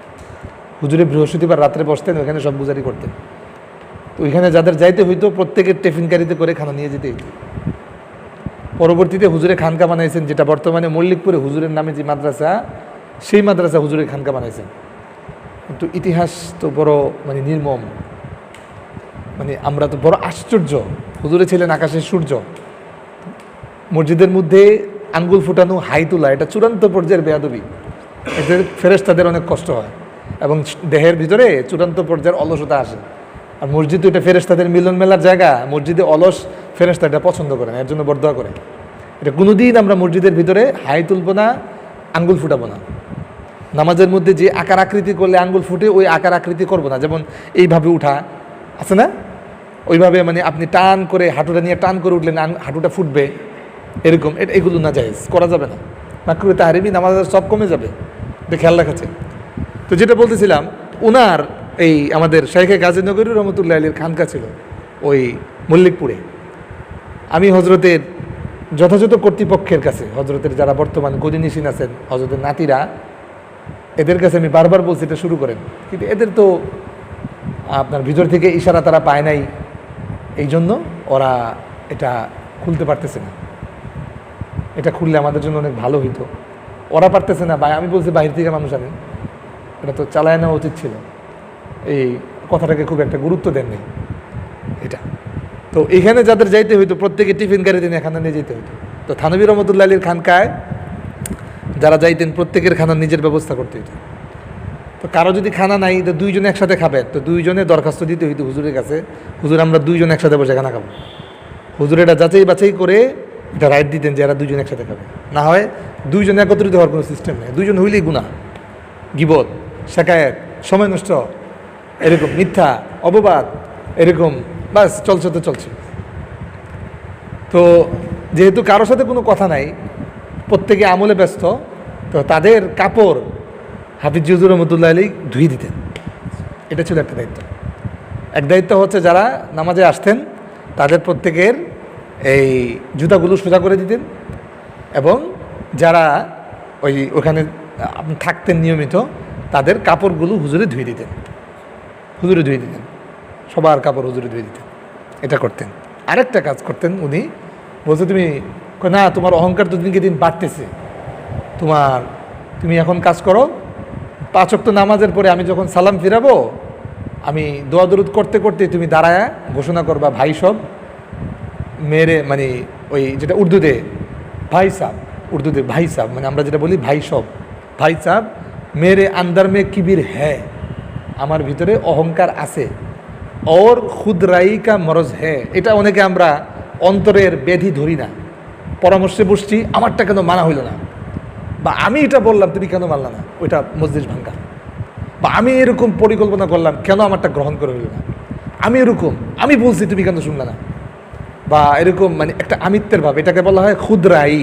হুজুরে বৃহস্পতিবার রাত্রে বসতেন, ওইখানে সব গুজারি করতেন। তো ওইখানে যাদের যাইতে হইতো প্রত্যেকের টিফিন ক্যারিতে করে খানা নিয়ে যেতে হইতো। পরবর্তীতে হুজুরে খানকা বানাইছেন, যেটা বর্তমানে মল্লিকপুরে হুজুরের নামে যে মাদ্রাসা, সেই মাদ্রাসা হুজুরে খানকা বানাইছেন। কিন্তু ইতিহাস তো বড় মানে নির্মম, মানে আমরা তো বড় আশ্চর্য। হুজুরে ছিলেন আকাশের সূর্য, মসজিদের মধ্যে আঙ্গুল ফুটানো, হাই তোলা, এটা চূড়ান্ত পর্যায়ের বেয়াদবি। এতে ফেরেশতাদের অনেক কষ্ট হয় এবং দেহের ভিতরে চূড়ান্ত পর্যায়ের অলসতা আসে। আর মসজিদ এটা ফেরেশতাদের মিলন মেলার জায়গা, মসজিদে অলস ফেরেশতা এটা পছন্দ করে না, এর জন্য বরদোয়া করে। এটা কোনোদিন আমরা মসজিদের ভিতরে হাই তুলব না, আঙ্গুল ফুটাবো না। নামাজের মধ্যে যে আকার আকৃতি করলে আঙ্গুল ফুটে ওই আকার আকৃতি করব না, যেমন এইভাবে উঠা আছে না, ওইভাবে মানে আপনি টান করে হাঁটুটা নিয়ে টান করে উঠলেন হাঁটুটা ফুটবে এরকম, এগুলো না জায়েজ, করা যাবে না। মাকরুহে তাহরিমি, নামাজের সব কমে যাবে, এটা খেয়াল রাখাচ্ছে। তো যেটা বলতেছিলাম, ওনার এই আমাদের শাইখে গাজীনগরী রহমতুল্লাহ আলীর খানকা ছিল ওই মল্লিকপুরে। আমি হজরতের যথাযথ কর্তৃপক্ষের কাছে, হজরতের যারা বর্তমান গদিনিসীন আছেন, হজরতের নাতিরা, এদের কাছে আমি বারবার বলছি এটা শুরু করেন, কিন্তু এদের তো আপনার ভিতর থেকে ইশারা তারা পায় নাই, এই জন্য ওরা এটা খুলতে পারতেছে না। এটা খুললে আমাদের জন্য অনেক ভালো হইতো, ওরা পারতেছে না। আমি বলছি বাহির থেকে মানুষ আনেন, এটা তো চালায় নেওয়া উচিত ছিল। এই কথাটাকে খুব একটা গুরুত্ব দেন নেই এটা। তো এখানে যাদের যাইতে হইতো প্রত্যেকে টিফিন গাড়িতে নিয়ে খানা নিয়ে যেতে হইতো। তো থানভী রহমতুল্লাহ আলীর খানকায় যারা যাইতেন প্রত্যেকের খানা নিজের ব্যবস্থা করতে হইতো। তো কারো যদি খানা নাই, তো দুইজনে একসাথে খাবেন, তো দুইজনে দরখাস্ত দিতে হইতো হুজুরের কাছে, হুজুর আমরা দুইজন একসাথে বসে খানা খাবো। হুজুর এটা যাচাই বাছাই করে এটা রাইট দিতেন যে এরা দুইজন একসাথে খাবে। না হয় দুইজনে একত্রিত হওয়ার কোনো সিস্টেম নেই, দুইজন হইলেই গুনাহ, গিবত, শেকায়েত, সময় নষ্ট, এরকম মিথ্যা অপবাদ, এরকম বাস চলছে তো চলছে। তো যেহেতু কারোর সাথে কোনো কথা নাই, প্রত্যেকে আমলে ব্যস্ত, তো তাদের কাপড় হাফিজ হুজুর রহমতুল্লাহ আলী ধুয়ে দিতেন। এটা ছিল একটা দায়িত্ব। এক দায়িত্ব হচ্ছে যারা নামাজে আসতেন তাদের প্রত্যেকের এই জুতাগুলো সোজা করে দিতেন, এবং যারা ওখানে আপনি থাকতেন নিয়মিত তাদের কাপড়গুলো হুজুরে ধুয়ে দিতেন, হুজুরে ধুয়ে দিতেন, সবার কাপড় হুজুরে ধুয়ে দিতেন। এটা করতেন। আরেকটা কাজ করতেন উনি, বলছে তুমি না, তোমার অহংকার তো দিনকে দিন বাড়তেছে, তুমি এখন কাজ করো, 5 ওয়াক্ত নামাজের পরে আমি যখন সালাম ফিরাবো, আমি দোয়া দরুদ করতে করতে তুমি দাঁড়ায় ঘোষণা করবা ভাই সব মেরে, মানে ওই যেটা উর্দুতে ভাই সাহ, উর্দুতে ভাই সাহ, মানে আমরা যেটা বলি ভাই সব, ভাই সাহ মেরে আন্দার মে কিবির হ্যাঁ, আমার ভিতরে অহংকার আছে, ওর খুদরাই কা মরজ হ্যাঁ। এটা অনেকে আমরা অন্তরের ব্যাধি ধরি না, পরামর্শে বসছি, আমারটা কেন মানা হইল না, বা আমি এটা বললাম তুমি কেন মানলা না, ওইটা মসজিদ ভাঙ্গা, বা আমি এরকম পরিকল্পনা করলাম কেন আমারটা গ্রহণ করে হইল না, আমি এরকম আমি বলছি তুমি কেন শুনলে না, বা এরকম মানে একটা আমিত্বের ভাব, এটাকে বলা হয় খুদরাই,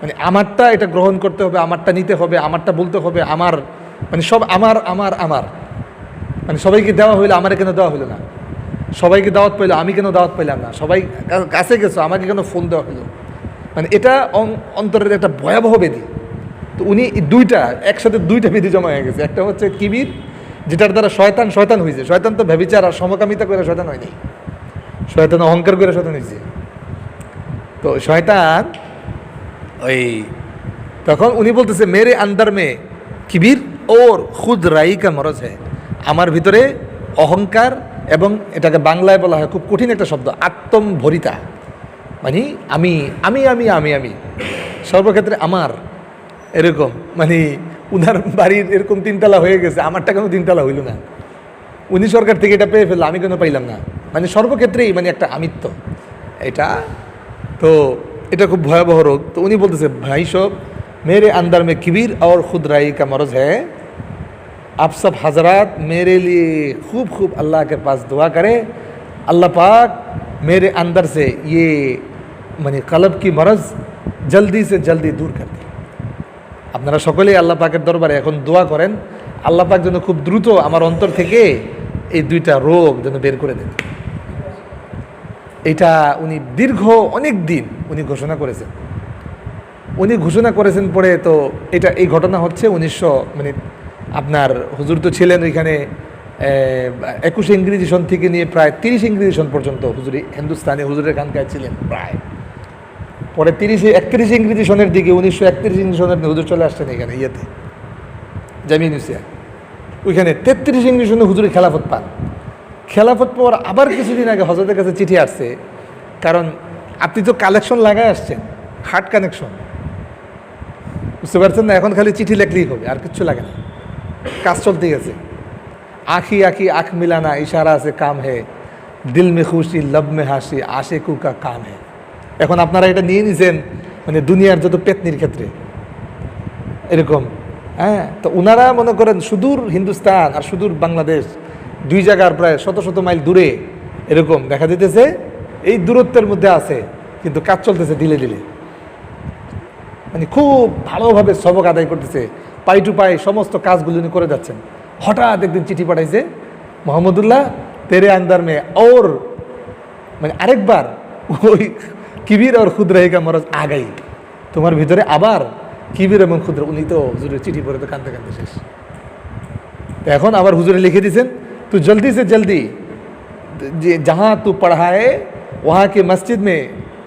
মানে আমারটা এটা গ্রহণ করতে হবে, আমারটা নিতে হবে, আমারটা বলতে হবে, আমার মানে সব আমার আমার আমার, মানে সবাইকে দেওয়া হইলো আমার কেন দেওয়া হইলো না, সবাইকে দাওয়াত পাইলো আমি কেন দাওয়াত পাইলাম না, সবাই কাছে গেছো আমাকে কেন ফোন দেওয়া হইলো, মানে এটা অন্তরের একটা ভয়াবহ ব্যাধি। তো উনি দুইটা একসাথে দুইটা ব্যাধি জমা হয়ে গেছে। একটা হচ্ছে কিবির, যেটার দ্বারা শয়তান হয়েছে, শয়তান তো ব্যভিচার আর সমকামিতা করে শয়তান হয়নি, শয়তান অহংকার করে শয়তান হয়েছে। তো শয়তান ওই তখন উনি বলতেছে মেরে আন্দার মে কিবির ওর খুদ রাইকা মরজ হ্যাঁ, আমার ভিতরে অহংকার, এবং এটাকে বাংলায় বলা হয় খুব কঠিন একটা শব্দ, আত্মম্ভরিতা, মানে আমি আমি আমি আমি আমি সর্বক্ষেত্রে আমার, এরকম মানে উনার বাড়ির এরকম 3 তলা হয়ে গেছে, আমারটা কেন 3 তলা হইল না, উনি সরকার থেকে এটা পেয়ে ফেললো আমি কেন পাইলাম না, মানে সর্বক্ষেত্রেই মানে একটা আমিত্ব এটা। তো এটা খুব ভয়াবহ রোগ। তো উনি বলতেছে ভাই সব মেরে अंदर में किबीर और खुदराई का मर्ज है, आप सब हजरात मेरे लिए खूब खूब अल्लाह के पास दुआ करें, अल्लाह पाक मेरे अंदर से ये মানে কলব কি মরজ জলদি সে জলদি দূর कर दे। আপনারা সকলেই আল্লাহ পাকের দরবারে এখন দোয়া করেন, আল্লাহ পাক যেন খুব দ্রুত আমার অন্তর থেকে এই 2টা রোগ যেন বের করে দেন। এটা উনি দীর্ঘ অনেক দিন উনি ঘোষণা করেছেন পরে। তো এই ঘটনা হচ্ছে 1900 মানে আপনার হুজুর তো ছিলেন ওইখানে 21 ইংরেজি সন থেকে নিয়ে প্রায় 30 ইংরেজি সন পর্যন্ত হুজুর হিন্দুস্তানে হুজুরের খানকায় ছিলেন প্রায়। পরে 31 ইংরেজি সনের দিকে 1931 ইংরেজি সনের হুজুর চলে আসছেন এখানে ইয়েতে জামিয়া নিউসিয়া, ওইখানে 33 ইংরেজি সনে হুজুরের খেলাফত পান। খেলাফত পাওয়ার আবার কিছুদিন আগে হজরতের কাছে চিঠি আসছে, কারণ আপনি তো কালেকশন লাগায় আসছেন, হার্ট কানেকশন, বুঝতে পারছেন না? এখন খালি চিঠি লেখলেই হবে, আর কিচ্ছু লাগে না, কাজ চলতে গেছে। আঁখি আঁখি আঁখ মিলানা ইশারা আছে কাম হে, দিল মে খুশি লব মে হাসি আশেকু কা কাম হে। এখন আপনারা এটা নিয়ে নিছেন মানে দুনিয়ার যত পেতনির ক্ষেত্রে এরকম। হ্যাঁ, তো ওনারা মনে করেন সুদূর হিন্দুস্তান আর সুদূর বাংলাদেশ, দুই জায়গার প্রায় শত শত মাইল দূরে এরকম দেখা দিতেছে, এই দূরত্বের মধ্যে আছে কিন্তু কাজ চলতেছে দিলে দিলে, মানে খুব ভালোভাবে সবক আদায় করতেছে, পাই টু পাই সমস্ত কাজগুলো উনি করে যাচ্ছেন। হঠাৎ একদিন চিঠি পাঠাইছে, মোহাম্মদুল্লাহ তেরে আন্দার মে ওর, মানে আরেকবার ওই কিবির আর ক্ষুদ্রাহিকা মরজ আগাই, তোমার ভিতরে আবার কিবির এবং ক্ষুদ্র। উনি তো হুজুরের চিঠি পড়ে তো কাঁদতে কাঁদতে শেষ। তো এখন আবার হুজুরে লিখে দিয়েছেন, তু জলদি সে জলদি যে যাহা তু পড়ায় ওহা কে মসজিদ মে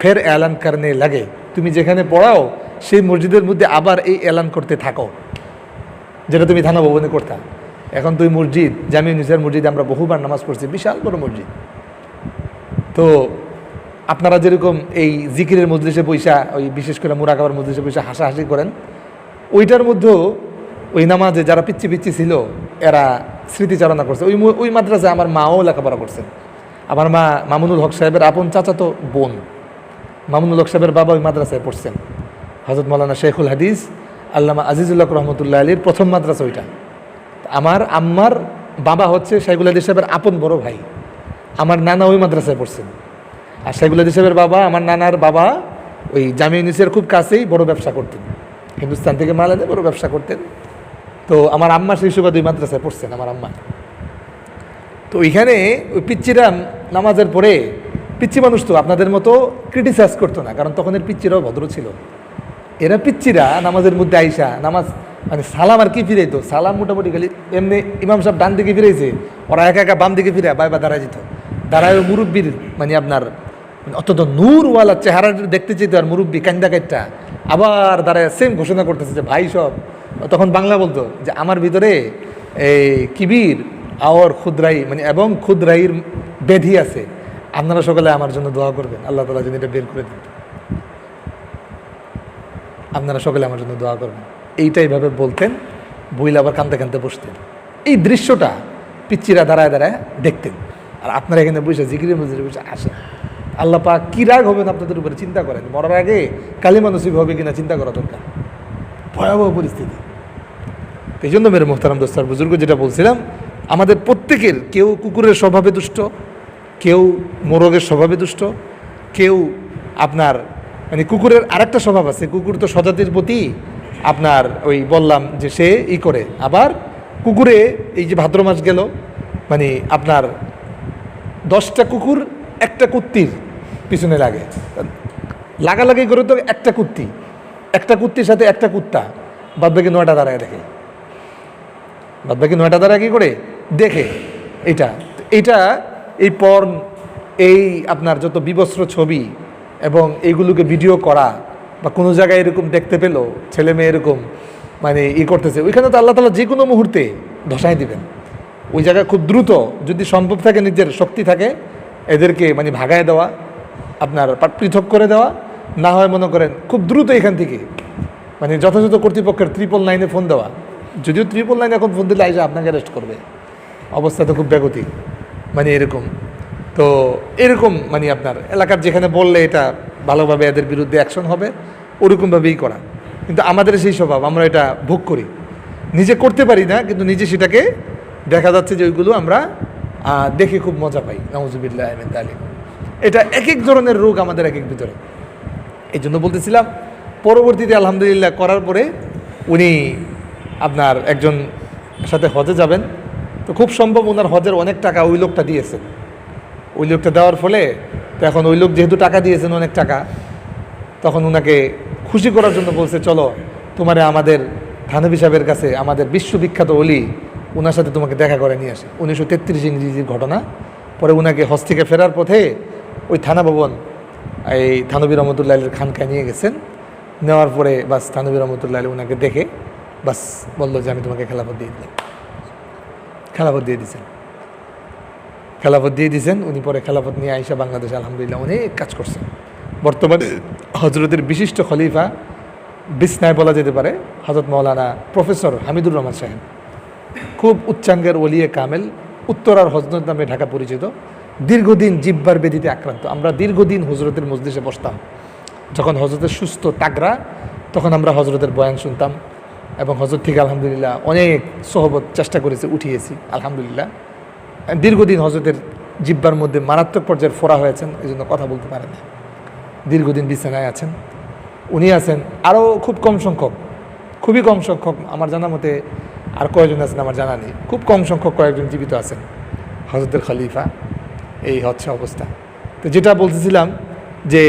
ফের এলান করনে লাগে, তুমি যেখানে পড়াও সেই মসজিদের মধ্যে আবার এই এলান করতে থাকো, যেটা তুমি থানা ভবনে করতা। এখন তুই মসজিদ জামিয়া নিসার মসজিদে আমরা বহুবার নামাজ পড়ছি, বিশাল বড় মসজিদ। তো আপনারা যেরকম এই জিকিরের মজলিসে পয়সা, ওই বিশেষ করে মুরাকাবার মজলিসে পয়সা হাসাহাসি করেন, ওইটার মধ্যেও ওই নামাজে যারা পিচ্ছি পিচ্ছি ছিল এরা স্মৃতিচারণা করছে। ওই মাদ্রাসায় আমার মাও লেখাপড়া করছেন। আমার মা মামুনুল হক সাহেবের আপন চাচাতো বোন, মামুনুল হক সাহেবের বাবা ওই মাদ্রাসায় পড়ছেন। হযরত মাওলানা শেখুল হাদিস আল্লামা আজিজুল্লাহ রহমতুল্লাহ আলীর প্রথম মাদ্রাসা ওইটা। আমার আম্মার বাবা হচ্ছে শেখুল হাদিস সাহেবের আপন বড় ভাই, আমার নানা ওই মাদ্রাসায় পড়ছেন। আর শেখুল হাদিস সাহেবের বাবা, আমার নানার বাবা ওই জামিয়া নিসের খুব কাছেই বড় ব্যবসা করতেন, হিন্দুস্তান থেকে মাল এনে বড় ব্যবসা করতেন। তো আমার আম্মা সেই সুবাদে ওই মাদ্রাসায় পড়ছেন আমার আম্মা। তো ওইখানে ওই পিচ্চিরা নামাজের পরে, পিচ্চি মানুষ তো আপনাদের মতো ক্রিটিসাইজ করতো না, কারণ তখন এর পিচ্চিরাও ভদ্র ছিল। এরা পিচ্চিরা নামাজের মধ্যে আইসা নামাজ মানে সালাম আর কি ফিরাইতো, সালাম মোটামুটি খালি এমনি ইমাম সাহেব ডান দিকে ফিরাইছে, ওরা একা একা বাম দিকে ফিরে বাইবা দাঁড়ায় যেত। দাঁড়ায় মুরব্বীর মানে আপনার অত্যন্ত নূরওয়ালা চেহারা দেখতে চেত, আর মুরব্বী কান্দা কাইটটা আবার দাঁড়ায় সেম ঘোষণা করতেছে যে ভাই সব, তখন বাংলা বলতো যে আমার ভিতরে এই কিবির আর ক্ষুদ্রাই মানে এবং ক্ষুদ্রাইর ব্যাধি আছে, আপনারা সকলে আমার জন্য দোয়া করবেন, আল্লাহ তাআলা যদি এটা বের করে দেন, আপনারা সকলে আমার জন্য দোয়া করবেন। এইটাই ভাবে বলতেন, বইলে আবার কাঁদতে কাঁদতে বসতেন। এই দৃশ্যটা পিচ্চিরা দাঁড়ায় দাঁড়ায় দেখতেন, আর আপনারা এখানে বসে জিকিরের মধ্যে বসে আসেন। আল্লাহ পাক কী রাগ হবেন আপনাদের উপরে চিন্তা করেন, মরার আগে কালিমা নসিব হবে কিনা চিন্তা করা দরকার, ভয়াবহ পরিস্থিতি। এই জন্য মেরে মোহতারাম দোস্তার বুজুর্গ যেটা বলছিলাম, আমাদের প্রত্যেকের কেউ কুকুরের স্বভাবে দুষ্ট, কেউ মোরগের স্বভাবে দুষ্ট, কেউ আপনার মানে কুকুরের আরেকটা স্বভাব আছে, কুকুর তো স্বজাতির প্রতি আপনার ওই বললাম যে সে ই করে, আবার কুকুরে এই যে ভাদ্র মাস গেল মানে আপনার 10টা কুকুর একটা কুত্তির পিছনে লাগে, লাগালাগি করে তো একটা কুত্তির সাথে একটা কুত্তা, বাদ বাকি 9টা দাঁড়ায় দেখে, বাদ বাকি 9টা দাঁড়ায় কী করে দেখে। এইটা এই পর্ন, এই আপনার যত বিবস্ত্র ছবি এবং এইগুলোকে ভিডিও করা বা কোনো জায়গায় এরকম দেখতে পেলো ছেলে মেয়ে এরকম মানে করতেছে, ওইখানে তো আল্লাহ তাআলা যে কোনো মুহূর্তে ধসাই দিবেন। ওই জায়গায় খুব দ্রুত যদি সম্ভব থাকে, নিজের শক্তি থাকে, এদেরকে মানে ভাগায় দেওয়া, আপনার পৃথক করে দেওয়া, না হয় মনে করেন খুব দ্রুত এখান থেকে মানে যথাযথ কর্তৃপক্ষের 999-এ ফোন দেওয়া, যদিও 999 এখন ফোন দিলে আইসা আপনাকে অ্যারেস্ট করবে, অবস্থা তো খুব ব্যাগতিক মানে এরকম। তো এরকম মানে আপনার এলাকার যেখানে বললে এটা ভালোভাবে এদের বিরুদ্ধে অ্যাকশন হবে ওরকমভাবেই করা, কিন্তু আমাদের সেই স্বভাব, আমরা এটা ভোগ করি, নিজে করতে পারি না, কিন্তু নিজে সেটাকে দেখা যাচ্ছে যে ওইগুলো আমরা দেখে খুব মজা পাই। নাউজুবিল্লাহ মিন যালিক। এটা এক এক ধরনের রোগ আমাদের এক এক ভিতরে। এই জন্য বলতেছিলাম, পরবর্তীতে আলহামদুলিল্লাহ করার পরে উনি আপনার একজন সাথে হজে যাবেন, তো খুব সম্ভব ওনার হজের অনেক টাকা ওই লোকটা দিয়েছেন। ওই লোকটা দেওয়ার ফলে তো এখন ওই লোক যেহেতু টাকা দিয়েছেন অনেক টাকা, তখন ওনাকে খুশি করার জন্য বলছে চলো তোমারে আমাদের থানভী সাহেবের কাছে, আমাদের বিশ্ববিখ্যাত অলি, ওনার সাথে তোমাকে দেখা করে নিয়ে আসে। 1933 ইংরেজির ঘটনা। পরে ওনাকে হজ থেকে ফেরার পথে ওই থানা ভবন এই থানভী রহমতুল্লাহ আলীর খানকায় নিয়ে গেছেন। নেওয়ার পরে বাস থানভী রহমতুল্লাহ আলী ওনাকে দেখে বাস বললো যে আমি তোমাকে খেলাফত দিয়ে দিলাম। খেলাফত দিয়ে দিয়েছেন উনি। পরে খেলাফত নিয়ে আইসা বাংলাদেশে আলহামদুলিল্লাহ অনেক কাজ করছেন। বর্তমানে হজরতের বিশিষ্ট খলিফা বিছনায় বলা যেতে পারে হযরত মাওলানা প্রফেসর হামিদুর রহমান সাহেব, খুব উচ্চাঙ্গের ওলিয়ে কামেল, উত্তরার হজরত নামে ঢাকা পরিচিত, দীর্ঘদিন জিহ্বার ব্যাধিতে আক্রান্ত। আমরা দীর্ঘদিন হজরতের মজলিসে বসতাম। যখন হজরতের সুস্থ তাগড়া, তখন আমরা হজরতের বয়ান শুনতাম এবং হজরত থেকে আলহামদুলিল্লাহ অনেক সোহবত চেষ্টা করেছি, উঠিয়েছি আলহামদুলিল্লাহ। দীর্ঘদিন হজরতের জিহ্বার মধ্যে মারাত্মক পর্যায়ের ফোড়া হয়েছেন, এই জন্য কথা বলতে পারেন না, দীর্ঘদিন বিছানায় আছেন। উনি আছেন, আরও খুব কম সংখ্যক, খুবই কম সংখ্যক, আমার জানা মতে আর কয়েকজন আছেন আমার জানা নেই, খুব কম সংখ্যক কয়েকজন জীবিত আছেন হজরতের খলিফা। এই হচ্ছে অবস্থা। তো যেটা বলতেছিলাম যে,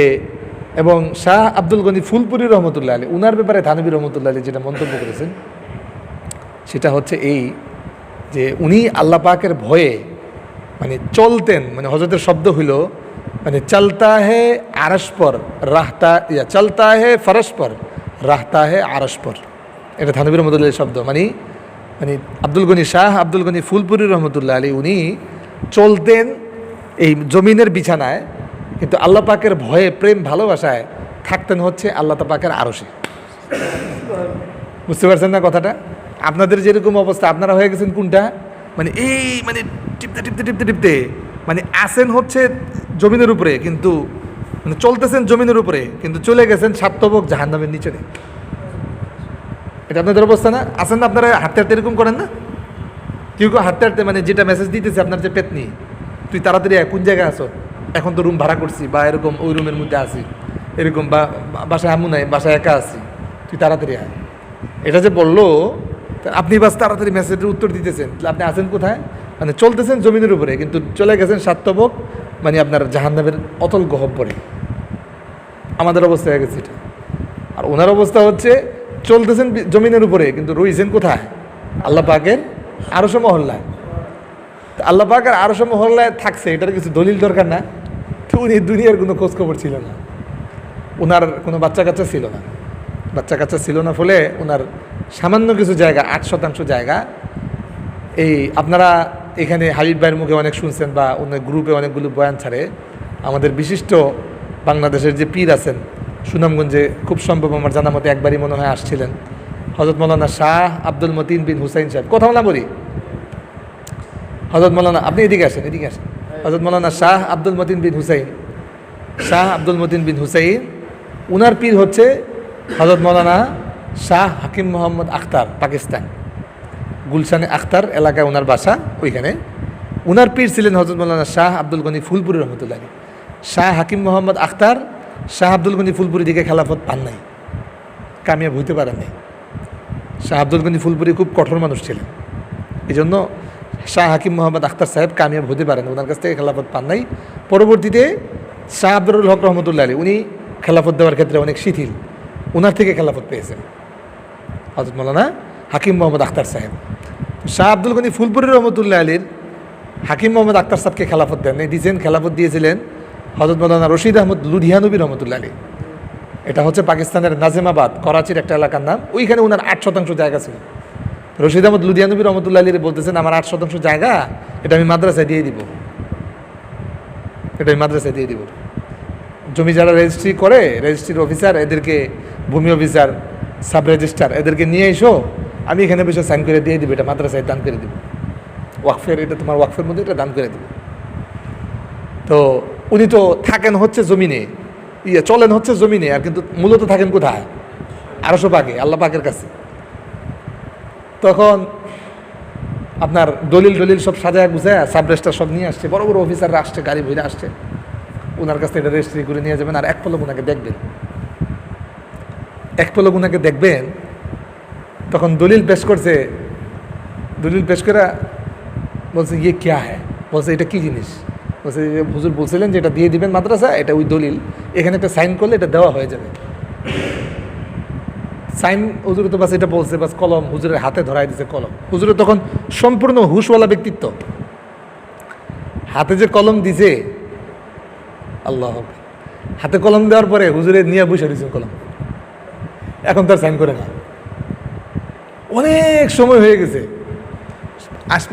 এবং শাহ আব্দুল গনি ফুলপুরি রহমতুল্লাহ আলী, উনার ব্যাপারে থানভী রহমতুল্লাহ আলী যেটা মন্তব্য করেছেন সেটা হচ্ছে এই যে উনি আল্লাহ পাকের ভয়ে মানে চলতেন, মানে হজরতের শব্দ হইল মানে চলতা হে আরশ পর রাহতা, চলতা হে ফরশ পর রাহতা হে আরশ পর, এটা থানভী রহমতুল্লাহ শব্দ। মানে মানে আব্দুল গনি, শাহ আব্দুল গনি ফুলপুরি রহমতুল্লাহ আলী উনি চলতেন এই জমিনের বিছানায়, কিন্তু আল্লাহ পাকের ভয়ে প্রেম ভালোবাসায় থাকতেন হচ্ছে আল্লাহ পাকের আরশে। বুঝতে পারছেন না কথাটা? আপনাদের যেরকম অবস্থা, আপনারা হয়ে গেছেন কোনটা, মানে এই মানে টিপতে টিপতে টিপতে টিপতে মানে আসেন হচ্ছে জমিনের উপরে, কিন্তু মানে চলতেছেন জমিনের উপরে, কিন্তু চলে গেছেন সাতবক জাহান্নামের নিচে। এটা আপনাদের অবস্থা না? আসেন না আপনারা হাঁটতে হাঁটতে এরকম করেন না? কেউ কেউ হাঁটতে হাঁটতে মানে যেটা মেসেজ দিতেছে আপনার যে পেতনি, তুই তাড়াতাড়ি কোন জায়গায় আসো, এখন তো রুম ভাড়া করছি, বা এরকম ওই রুমের মধ্যে আসি, এরকম, বা বাসায় আমু নাই, বাসায় একা আছি, তুই তাড়াতাড়ি আয়। এটা যে বললো, আপনি বাস তাড়াতাড়ি মেসেজের উত্তর দিতেছেন, আপনি আছেন কোথায়? মানে চলতেছেন জমিনের উপরে, কিন্তু চলে গেছেন সাতবক মানে আপনার জাহান্নামের অতল গহ্বরে। আমাদের অবস্থা হয়ে গেছে এটা। আর ওনার অবস্থা হচ্ছে চলতেছেন জমিনের উপরে, কিন্তু রয়েছেন কোথায়? আল্লাহ পাকের আরশ মহল্লায়। আল্লাহ পাকের আরশ মহল্লায় থাকছে, এটার কিছু দলিল দরকার না? তো উনি দুনিয়ার কোনো খোঁজখবর ছিল না, ওনার কোনো বাচ্চা কাচ্চা ছিল না, বাচ্চা কাচ্চা ছিল না, ফলে ওনার সামান্য কিছু জায়গা, 8% জায়গা, এই আপনারা এখানে হাবিব ভাইয়ের মুখে অনেক শুনছেন, বা অনেক গ্রুপে অনেকগুলো বয়ান ছাড়ে। আমাদের বিশিষ্ট বাংলাদেশের যে পীর আছেন সুনামগঞ্জে, খুব সম্ভব আমার জানা মতে একবারই মনে হয় আসছিলেন, হযরত মাওলানা শাহ আব্দুল মতিন বিন হুসাইন সাহেব। কথা বলা বলি, হযরত মাওলানা, আপনি এদিকে আসেন, এদিকে আসেন। হযরত মাওলানা শাহ আব্দুল মতিন বিন হুসাইন, শাহ আব্দুল মতিন বিন হুসাইন, উনার পীর হচ্ছে হযরত মাওলানা শাহ হাকিম মোহাম্মদ আখতার, পাকিস্তান গুলশানে আখতার এলাকায় ওনার বাসা, ওইখানে উনার পীর ছিলেন হযরত মাওলানা শাহ আব্দুল গনি ফুলপুরি রহমতুল্লাহ। শাহ হাকিম মোহাম্মদ আখতার শাহ আব্দুল গনি ফুলপুরি দিকে খেলাফত পান নাই, কামিয়াব হইতে পারেন নাই। শাহ আব্দুল গনি ফুলপুরি খুব কঠোর মানুষ ছিলেন, এই জন্য শাহ হাকিম মোহাম্মদ আখতার সাহেব কামিয়াব হতে পারেন, ওনার কাছ থেকে খেলাফত পান নাই। পরবর্তীতে শাহ আব্দুল হক রহমতুল্লাহ আলী, উনি খেলাফত দেওয়ার ক্ষেত্রে অনেক শিথিল, ওনার থেকে খেলাফত পেয়েছেন হযরত মাওলানা হাকিম মোহাম্মদ আখতার সাহেব। শাহ আব্দুল গনি ফুলপুরি রহমতুল্লাহ আলীর হাকিম মোহাম্মদ আখতার সাহেবকে খেলাফত দেন, দিয়েছেন, খেলাফত দিয়েছিলেন হযরত মাওলানা রশিদ আহমদ লুধিয়ানবী রহমতুল্লাহ আলী। এটা হচ্ছে পাকিস্তানের নাজিমাবাদ, করাচির একটা এলাকার নাম, ওইখানে ওনার 8% জায়গা ছিল। রশিদ আহমদ লুধিয়ানবী রহমতুল্লাহ আলী বলতেছেন, আমার 8% জায়গা, এটা আমি মাদ্রাসায় দিয়ে দিব, এটা আমি মাদ্রাসায় দিয়ে দিব। জমি যারা রেজিস্ট্রি করে, রেজিস্ট্রির অফিসার, এদেরকে ভূমি অফিসার, সাব রেজিস্ট্রার, এদেরকে নিয়ে এসো, আমি এখানে বসে সাইন করে দিয়ে দিব, এটা মাদ্রাসায় দান করে দিব, ওয়াকফের, এটা তোমার ওয়াকফের মধ্যে এটা দান করে দিব। তো উনি তো থাকেন হচ্ছে জমিনে, চলেন হচ্ছে জমিনে, আর কিন্তু মূলত থাকেন কোথায়? আরশ পাকে, আল্লাহ পাকের কাছে। তখন আপনার দলিল টলিল সব সাজায় গুছায়, সাব রেজিস্ট্রার সব নিয়ে আসছে, বড় বড় অফিসাররা আসছে, গাড়ি ভরে আসছে, ওনার কাছ থেকে এটা রেজিস্ট্রি করে নিয়ে যাবেন। আর এক পলক ওনাকে দেখবেন, এক পলক ওনাকে দেখবেন। তখন দলিল পেশ করছে, দলিল পেশ করে বলছে ইয়ে ক্যা হ্যাঁ, বলছে এটা কী জিনিস? বলছে হুজুর বলছিলেন যে এটা দিয়ে দিবেন মাদ্রাসা, এটা ওই দলিল, এখানে একটা সাইন করলে এটা দেওয়া হয়ে যাবে। সাইন হুজুরে তো বাস এটা বলছে, বাস কলম হুজুরের হাতে ধরাই দিছে কলম। হুজুরের তখন সম্পূর্ণ হুশওয়ালা ব্যক্তিত্ব, হাতে যে কলম দিছে, আল্লাহ, হাতে কলম দেওয়ার পরে হুজুরে নিয়ে বসে দিয়েছেন কলম, এখন তার সাইন করে না, অনেক সময় হয়ে গেছে।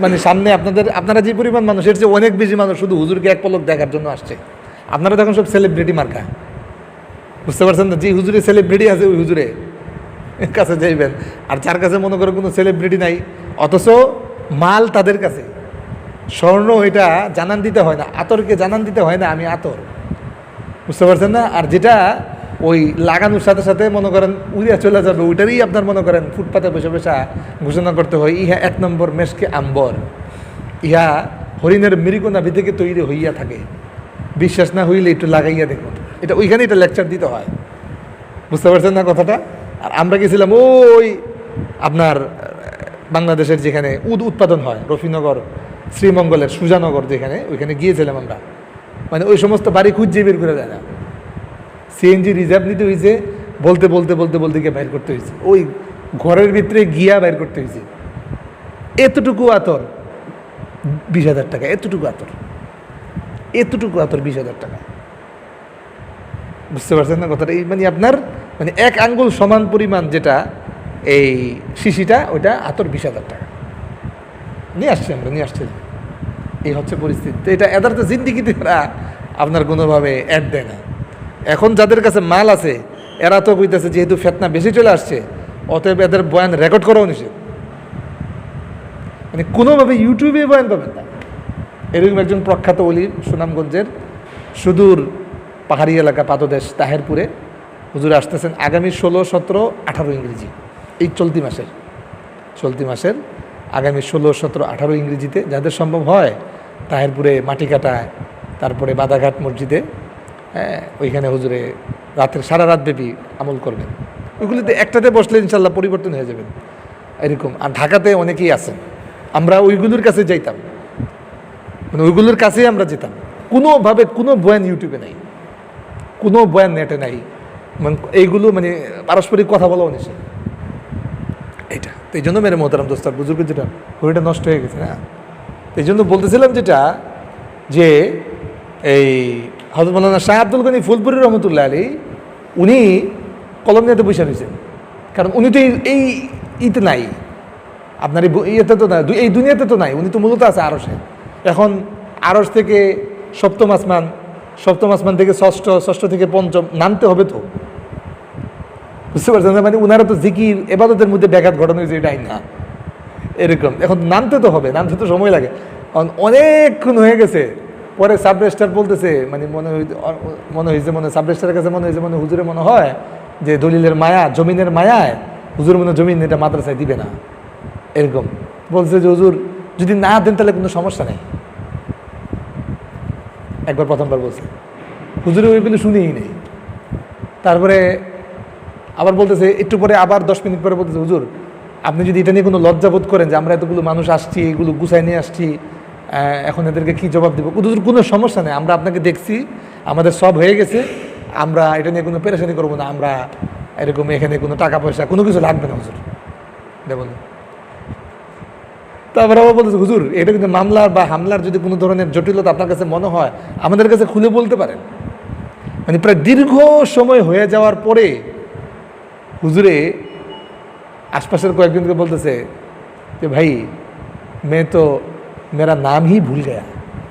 মানে সামনে আপনারা যে পরিমাণ মানুষের চেয়ে অনেক বেশি মানুষ শুধু হুজুরকে এক পলক দেখার জন্য আসছে। আপনারা তখন সব সেলিব্রিটি মার্কা, বুঝতে পারছেন না? যে হুজুরে সেলিব্রিটি আছে, ওই হুজুরে কাছে যাইবেন, আর যার কাছে মনে করে কোনো সেলিব্রিটি নাই, অথচ মাল তাদের কাছে। স্বর্ণ এটা জানান দিতে হয় না, আতরকে জানান দিতে হয় না আমি আতর, বুঝতে পারছেন না? আর যেটা ওই লাগানোর সাথে সাথে মনে করেন উড়িয়া চলে যাবে, ওইটারই আপনার মনে করেন ফুটপাতে বসে বসে ঘোষণা করতে হয় ইহা 1 নম্বর মেশকে আম্বর, ইহা হরিণের মৃগনাভি থেকে তৈরি হইয়া থাকে, বিশ্বাস না হইলে একটু লাগাইয়া দেখুন। এটা ওইখানে এটা লেকচার দিতে হয়, বুঝতে পারছেন না কথাটা? আর আমরা গেছিলাম ওই আপনার বাংলাদেশের যেখানে উৎপাদন হয়, রফিনগর, শ্রীমঙ্গলের সুজানগর যেখানে, ওইখানে গিয়েছিলাম আমরা। মানে ওই সমস্ত বাড়ি খুঁজে বের করে দেয় না, সিএনজি রিজার্ভ নিতে হয়েছে, বলতে বলতে বলতে বলতে গিয়ে বাইর করতে হয়েছে, ওই ঘরের ভিতরে গিয়া বাইর করতে হয়েছে। এতটুকু আতর 20,000 টাকা, এতটুকু আতর 20,000 টাকা, বুঝতে পারছেন না কথাটা? এই মানে আপনার মানে 1 আঙ্গুল সমান পরিমাণ যেটা এই শিশিটা, ওইটা আতর 20,000 টাকা নিয়ে আসছি আমরা, নিয়ে আসছি। এই হচ্ছে পরিস্থিতি। তো এটা এদের তো জিন্দিগিতে এরা আপনার কোনোভাবে অ্যাড দেয় না। এখন যাদের কাছে মাল আছে এরা তো কইতেছে যেহেতু ফেতনা বেশি চলে আসছে, অতএব এদের বয়ান রেকর্ড করাও নিষেধ, মানে কোনোভাবে ইউটিউবে বয়ান পাবেন না। এরকম একজন প্রখ্যাত ওলি, সুনামগঞ্জের সুদূর পাহাড়ি এলাকা পাদদেশ তাহেরপুরে হুজুর আসতেছেন আগামী 16, 17, 18 ইংরেজি, এই চলতি মাসের আগামী 16, 17, 18 ইংরেজিতে যাদের সম্ভব হয় তাহেরপুরে মাটিকাটায়, তারপরে বাদাঘাট মসজিদে, হ্যাঁ ওইখানে হুজুরে রাতের সারা রাত ব্যাপী আমল করবেন। ওইগুলিতে একটাতে বসলে ইনশাল্লাহ পরিবর্তন হয়ে যাবেন এরকম। আর ঢাকাতে অনেকেই আছেন, আমরা ওইগুলোর কাছে যাইতাম, মানে ওইগুলোর কাছেই আমরা যেতাম। কোনোভাবে কোনো বয়ান ইউটিউবে নাই, কোনো বয়ান নেটে নাই, মানে এইগুলো মানে পারস্পরিক কথা বলাও নিষেধ এইটা। তো এই জন্য মেরে মোহতারাম দোস্তার বুজুর্গের যেটা ওইটা নষ্ট হয়ে গেছে না। এই জন্য বলতেছিলাম যেটা, যে এই হযরত মাওলানা শাহ আব্দুল গনি ফুলপুরি রহমতুল্লাহ আলী উনি কলম নিতে বসে রয়েছেন, কারণ উনি তো এই ইতে নাই, আপনার ইয়েতে তো নাই, এই দুনিয়াতে তো নাই, উনি তো মূলত আছে আরশে। এখন আরশ থেকে সপ্তম আসমান থেকে ষষ্ঠ থেকে পঞ্চম নামতে হবে তো, বুঝতে পারছেন? মানে উনারা তো জিকির এবাদতের মধ্যে ব্যাঘাত ঘটানো হয়েছে, এটাই না এরকম। এখন নামতে তো হবে, নামতে তো সময় লাগে, কারণ অনেকক্ষণ হয়ে গেছে। পরে সাব রেজিস্ট্রার বলতেছে, মানে মনে হয়েছে সাব রেজিস্ট্রারের কাছে মনে হয়েছে হুজুরে মনে হয় যে দলিলের মায়া, জমিনের মায়ায় হুজুর জমিন এটা মাদ্রাসায় দিবে না, এরকম বলছে যে হুজুর যদি না দেন তাহলে কোনো সমস্যা নেই। একবার প্রথমবার বলছে, হুজুরে ওইগুলো শুনেই নেই। তারপরে আবার বলতেছে, একটু পরে আবার 10 মিনিট পরে বলতেছে, হুজুর আপনি যদি এটা নিয়ে কোনো লজ্জাবোধ করেন যে আমরা এতগুলো মানুষ আসছি, এগুলো গুছাই নিয়ে আসছি, এখন এদেরকে কী জবাব দেবো, হুজুর কোনো সমস্যা নেই, আমরা আপনাকে দেখছি, আমাদের সব হয়ে গেছে, আমরা এটা নিয়ে কোনো পেরেশানি করবো না, আমরা এরকম এখানে কোনো টাকা পয়সা কোনো কিছু লাগবে না হুজুর, এটা বলুন। তারপরে আবার বলতেছে, হুজুর এটা কিন্তু মামলার বা হামলার যদি কোনো ধরনের জটিলতা আপনার কাছে মনে হয় আমাদের কাছে খুলে বলতে পারেন। মানে প্রায় দীর্ঘ সময় হয়ে যাওয়ার পরে হুজুরে আশপাশের কয়েকজনকে বলতেছে যে ভাই মেয়ে তো মেরা নাম হি ভুল গেয়া,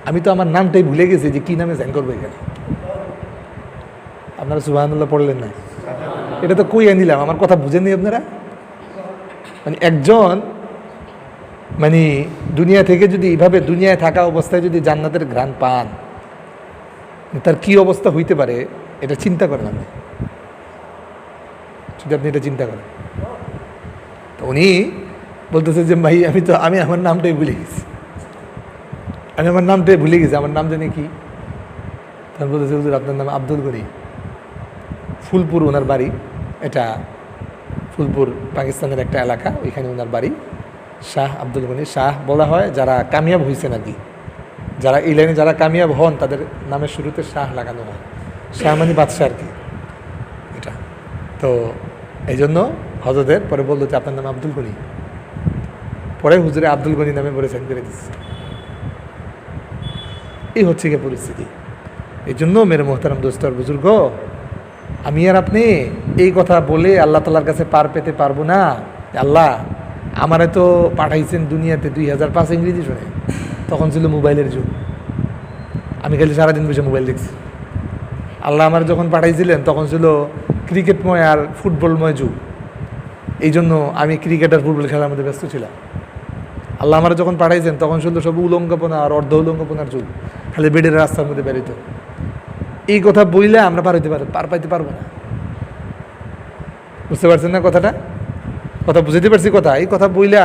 আমি তো আমার নামটাই ভুলে গেছি যে কী নামে সাইন করবো এখানে। আপনারা সুবহানাল্লাহ পড়লেন না? এটা তো কই আনিলাম, আমার কথা বুঝেননি আপনারা? মানে একজন মানে দুনিয়া থেকে যদি এইভাবে দুনিয়ায় থাকা অবস্থায় যদি জান্নাতের ঘ্রাণ পান, তার কি অবস্থা হইতে পারে এটা চিন্তা করেন আপনি, যদি আপনি এটা চিন্তা করেন। তো উনি বলতেছে যে ভাই আমি আমার নামটাই ভুলে গেছি, আমার নাম জানি কি। তার বলতেছে, হুজুর আপনার নাম আব্দুল গনি, ফুলপুর ওনার বাড়ি, এটা ফুলপুর পাকিস্তানের একটা এলাকা, ওইখানে ওনার বাড়ি। শাহ আব্দুল গনি, শাহ বলা হয় যারা কামিয়াব হয়েছেন আর কি, যারা এই লাইনে যারা কামিয়াব হন তাদের নামের শুরুতে শাহ লাগানো হয়, শাহ মানে বাদশাহ আর কি এটা। তো এই জন্য হজরতের পরে বললো যে আপনার নাম আব্দুল গনি, পরে হুজুরে আব্দুল গনি নামে বলে সাইন করে দিচ্ছে। এই হচ্ছে গিয়ে পরিস্থিতি। এই জন্য মেরে মোহতারাম দোস্তর বুজুর্গ, আমি আর আপনি এই কথা বলে আল্লাহ তাআলার কাছে পার পেতে পারবো না। আল্লাহ আমারে তো পাঠাইছেন দুনিয়াতে 2005 ইংরেজি শুনে, তখন ছিল মোবাইলের যুগ, আমি খালি সারাদিন বসে মোবাইল দেখছি। আল্লাহ আমার যখন পাঠাইছিলেন তখন ছিল ক্রিকেটময় আর ফুটবলময় যুগ, এই জন্য আমি ক্রিকেটার ফুটবল খেলার মধ্যে ব্যস্ত ছিলাম। আল্লাহ আমার যখন পাঠাইছেন তখন শুধু সব উলঙ্গপনা আর অর্ধ উলঙ্গপনার যুগ, খালি বেডের রাস্তার মধ্যে বেরোতো। এই কথা বইলে আমরা পার পাইতে পারবো না। বুঝতে পারছেন না কথাটা? কথা বুঝাইতে পারছি কথা? এই কথা বইলা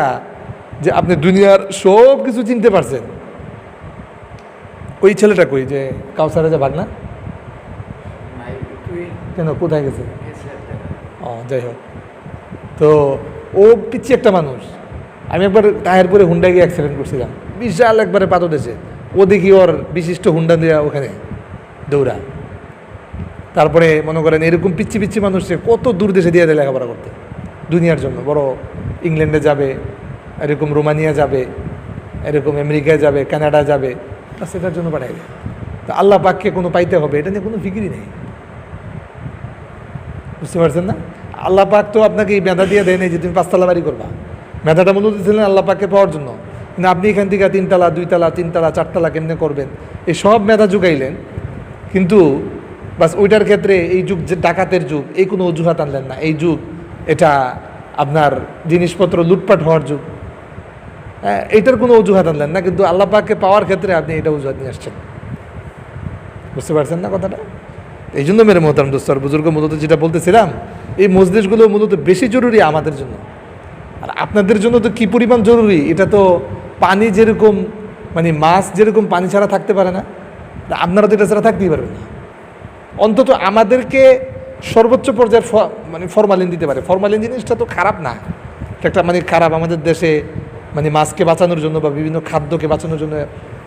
যে আপনি দুনিয়ার সব কিছু চিনতে পারছেন। ওই ছেলেটা কই যে কাউসারে যে ভাগনা, কেন কোথায় গেছে? ও যাই হোক, তো ও পিচ্ছি একটা মানুষ। আমি একবার টায়ার পরে হুন্ডা গিয়ে অ্যাক্সিডেন্ট করছিলাম, বিশাল একবারে পাতো দেশে। ও দেখি ওর বিশিষ্ট হুন্ডা দিয়ে ওখানে দৌড়া। তারপরে মনে করেন এরকম পিচ্ছি পিচ্ছি মানুষকে কত দূর দেশে দিয়ে দেয় লেখাপড়া করতে দুনিয়ার জন্য। বড় ইংল্যান্ডে যাবে, এরকম রোমানিয়া যাবে, এরকম আমেরিকায় যাবে, কানাডা যাবে, সেটার জন্য পাঠাই দেয়। তো আল্লাহ পাককে কোনো পাইতে হবে এটা নিয়ে কোনো ফিকিরই নেই। বুঝতে পারছেন না? আল্লাহ পাক তো আপনাকে এই মেধা দিয়ে দেয় নেই যে তুমি 5 তলা বাড়ি করবা। মেধাটা মূলত দিয়েছিলেন আল্লাহ পাককে পাওয়ার জন্য। কিন্তু আপনি এখান থেকে 3 তলা 2 তলা 3 তলা 4 তলা কেমনে করবেন, এই সব মেধা জুগাইলেন। কিন্তু বাস ওইটার ক্ষেত্রে এই যুগ যে ডাকাতের যুগ, এই কোনো অজুহাত আনলেন না। এই যুগ এটা আপনার জিনিসপত্র লুটপাট হওয়ার যুগ, হ্যাঁ, এইটার কোনো অজুহাত আনলেন না। কিন্তু আল্লাহ পাককে পাওয়ার ক্ষেত্রে আপনি এটা অজুহাত নিয়ে আসছেন। বুঝতে পারছেন না কথাটা? এই জন্য মেরে মোহতারাম দোস্তর বুজুর্গ মূলত যেটা বলতেছিলাম, এই মজলিসগুলো মূলত বেশি জরুরি আমাদের জন্য। আর আপনাদের জন্য তো কী পরিমাণ জরুরি, এটা তো পানি যেরকম, মানে মাছ যেরকম পানি ছাড়া থাকতে পারে না, আপনারা তো এটা ছাড়া থাকতেই পারবেন না। অন্তত আমাদেরকে সর্বোচ্চ পর্যায়ের মানে ফরমালিন দিতে পারে। ফরমালিন জিনিসটা তো খারাপ না, এটা একটা মানে খারাপ আমাদের দেশে, মানে মাছকে বাঁচানোর জন্য বা বিভিন্ন খাদ্যকে বাঁচানোর জন্য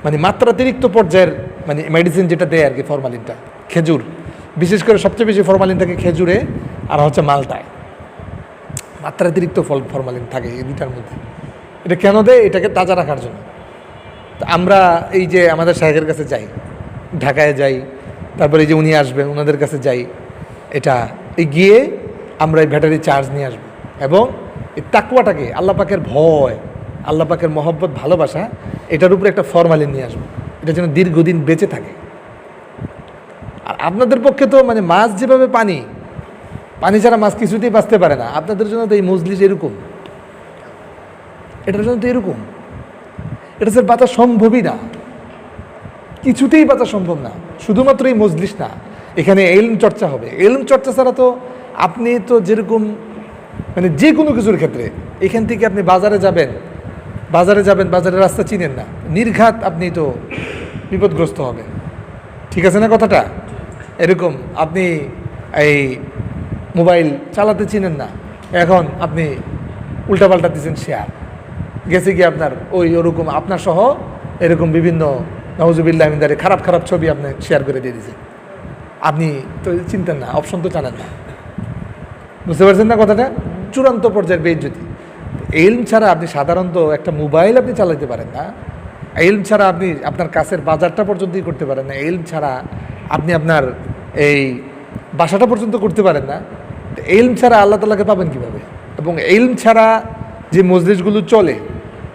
মানে মাত্রাতিরিক্ত পর্যায়ের মানে মেডিসিন যেটা দেয় আর কি ফরমালিনটা। খেজুর বিশেষ করে সবচেয়ে বেশি ফরমালিন থাকে খেজুরে আর হচ্ছে মালটায়, মাত্রাতিরিক্ত ফরমালিন থাকে এই দুটার মধ্যে। এটা কেন দেয়? এটাকে তাজা রাখার জন্য। তো আমরা এই যে আমাদের শাহেখের কাছে যাই, ঢাকায় যাই, তারপরে এই যে উনি আসবেন ওনাদের কাছে যাই, এটা এই গিয়ে আমরা এই ব্যাটারি চার্জ নিয়ে আসবো এবং এই তাকওয়াটাকে, আল্লাহ পাকের ভয়, আল্লাহ পাকের মহব্বত, ভালোবাসা, এটার উপরে একটা ফরমালিন নিয়ে আসবো, এটা যেন দীর্ঘদিন বেঁচে থাকে। আর আপনাদের পক্ষে তো মানে মাছ যেভাবে পানি ছাড়া মাছ কিছুতেই বাঁচতে পারে না, আপনাদের জন্য তো এই মজলিস এরকম, এটার জন্য তো এরকম, এটা স্যার বাঁচা সম্ভবই না, কিছুতেই বাঁচা সম্ভব না। শুধুমাত্র এই মজলিস না, এখানে এলম চর্চা হবে। এলম চর্চা ছাড়া তো আপনি তো যেরকম মানে যে কোনো কিছুর ক্ষেত্রে, এখান থেকে আপনি বাজারে যাবেন, বাজারের রাস্তা চিনেন না, নির্ঘাত আপনি তো বিপদগ্রস্ত হবেন। ঠিক আছে না কথাটা? এরকম আপনি এই মোবাইল চালাতে চিনেন না, এখন আপনি উল্টাপাল্টা দিচ্ছেন শেয়ার, গেছে গিয়ে আপনার ওরকম আপনার সহ এরকম বিভিন্ন নাউজুবিল্লাহ মিন যালিক খারাপ খারাপ ছবি আপনি শেয়ার করে দিয়ে দিয়েছেন। আপনি তো চিনতেন না, অপশন তো জানেন না। বুঝতে পারছেন না কথাটা? চূড়ান্ত পর্যায়ের বেইজ্জতি। এলম ছাড়া আপনি সাধারণত একটা মোবাইল আপনি চালাতে পারেন না, এলম ছাড়া আপনি আপনার কাছের বাজারটা পর্যন্তই করতে পারেন না, এলম ছাড়া আপনি আপনার এই বাসাটা পর্যন্ত করতে পারেন না। তো এলম ছাড়া আল্লাহ তাআলাকে পাবেন কীভাবে? এবং এলম ছাড়া যে মজলিসগুলো চলে,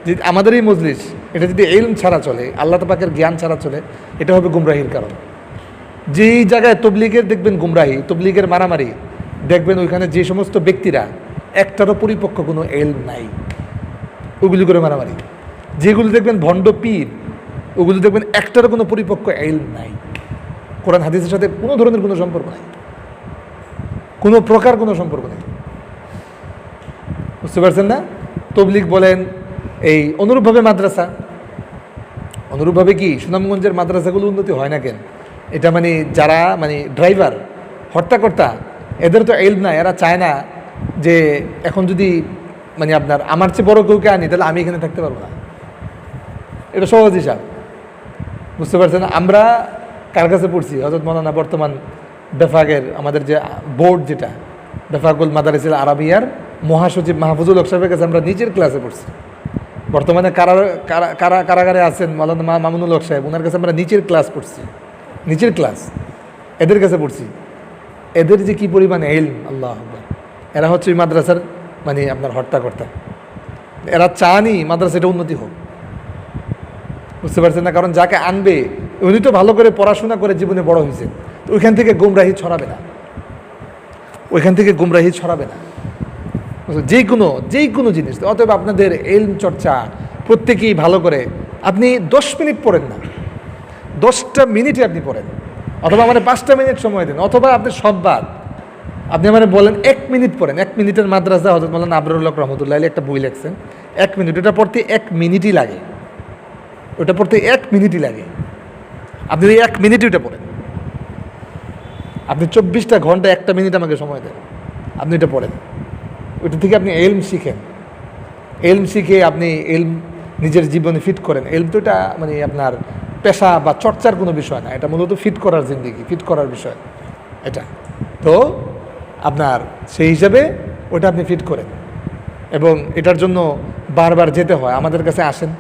যে আমাদের এই মজলিস, এটা যদি এলম ছাড়া চলে, আল্লাহ পাকের জ্ঞান ছাড়া চলে, এটা হবে গুমরাহির কারণ। যেই জায়গায় তবলিগের দেখবেন গুমরাহি, তবলিগের মারামারি, দেখবেন ওইখানে যে সমস্ত ব্যক্তিরা একটারও পরিপক্ক কোনো এলম নাই, ওগুলি করে মারামারি। যেগুলো দেখবেন ভণ্ড পীর, ওগুলো দেখবেন একটারও কোনো পরিপক্ক এলম নাই, কোরআন হাদিসের সাথে কোনো ধরনের কোনো সম্পর্ক নাই, কোনো প্রকার কোনো সম্পর্ক নেই। বুঝতে পারছেন না? তবলিগ বলেন, এই অনুরূপভাবে মাদ্রাসা, অনুরূপভাবে কি সুনামগঞ্জের মাদ্রাসাগুলো উন্নতি হয় না কেন? এটা মানে যারা মানে ড্রাইভার, হর্তাকর্তা, এদের তো এলম না, এরা চায় না যে এখন যদি মানে আপনার আমার চেয়ে বড় কেউকে আনি তাহলে আমি এখানে থাকতে পারবো না, এটা সহজ হিসাব। বুঝতে পারছেন? আমরা কার কাছে পড়ছি? হযরত মাওলানা বর্তমান বেফাকের আমাদের যে বোর্ড, যেটা বেফাকুল মাদারিসিল আরাবিয়ার মহাসচিব মাহফুজুল হক সাহেবের কাছে আমরা নিচের ক্লাসে পড়ছি। বর্তমানে কারাগারে আছেন মাওলানা মামুনুল হক সাহেব, ওনার কাছে আমরা নিচের ক্লাস পড়ছি, নিচের ক্লাস, এদের কাছে পড়ছি। এদের যে কী পরিমাণ এলম, আল্লাহ আকবার! এরা হচ্ছে ওই মাদ্রাসার মানে আপনার হর্তাকর্তা, এরা চানই মাদ্রাসাটা উন্নতি হোক। বুঝতে পারছেন না? কারণ যাকে আনবে উনি তো ভালো করে পড়াশোনা করে জীবনে বড় হয়েছে, তো ওইখান থেকে গুমরাহি ছড়াবে না, ওইখান থেকে গুমরাহি ছড়াবে না। যেই কোনো জিনিস। অতএব আপনাদের এলম চর্চা প্রত্যেকেই ভালো করে, আপনি 10 মিনিট পড়েন না, 10টা মিনিটে আপনি পড়েন, অথবা আমার 5টা মিনিট সময় দেন, অথবা আপনি সব বাদ, আপনি আমার বলেন 1 মিনিট পড়েন। 1 মিনিটের মাদ্রাসা হযরত মাওলানা আবরারুল হক রহমতুল্লাহ আলাইহি একটা বই লেখছেন, 1 মিনিট, ওটা পড়তে 1 মিনিটই লাগে, ওটা পড়তে 1 মিনিটই লাগে। আপনি ওই 1 মিনিটই ওটা পড়েন। আপনি 24টা ঘন্টা 1টা মিনিট আমাকে সময় দেন, আপনি এটা পড়েন, ওইটা থেকে আপনি এলম শিখেন। এলম শিখে আপনি এলম নিজের জীবনে ফিট করেন। এলম তো এটা মানে আপনার পেশা বা চর্চার কোনো বিষয় না, এটা মূলত ফিট করার জিন্দেগি, ফিট করার বিষয় এটা। তো আপনার সেই হিসাবে ওটা আপনি ফিট করেন, এবং এটার জন্য বারবার যেতে হয়, আমাদের কাছে আসেন।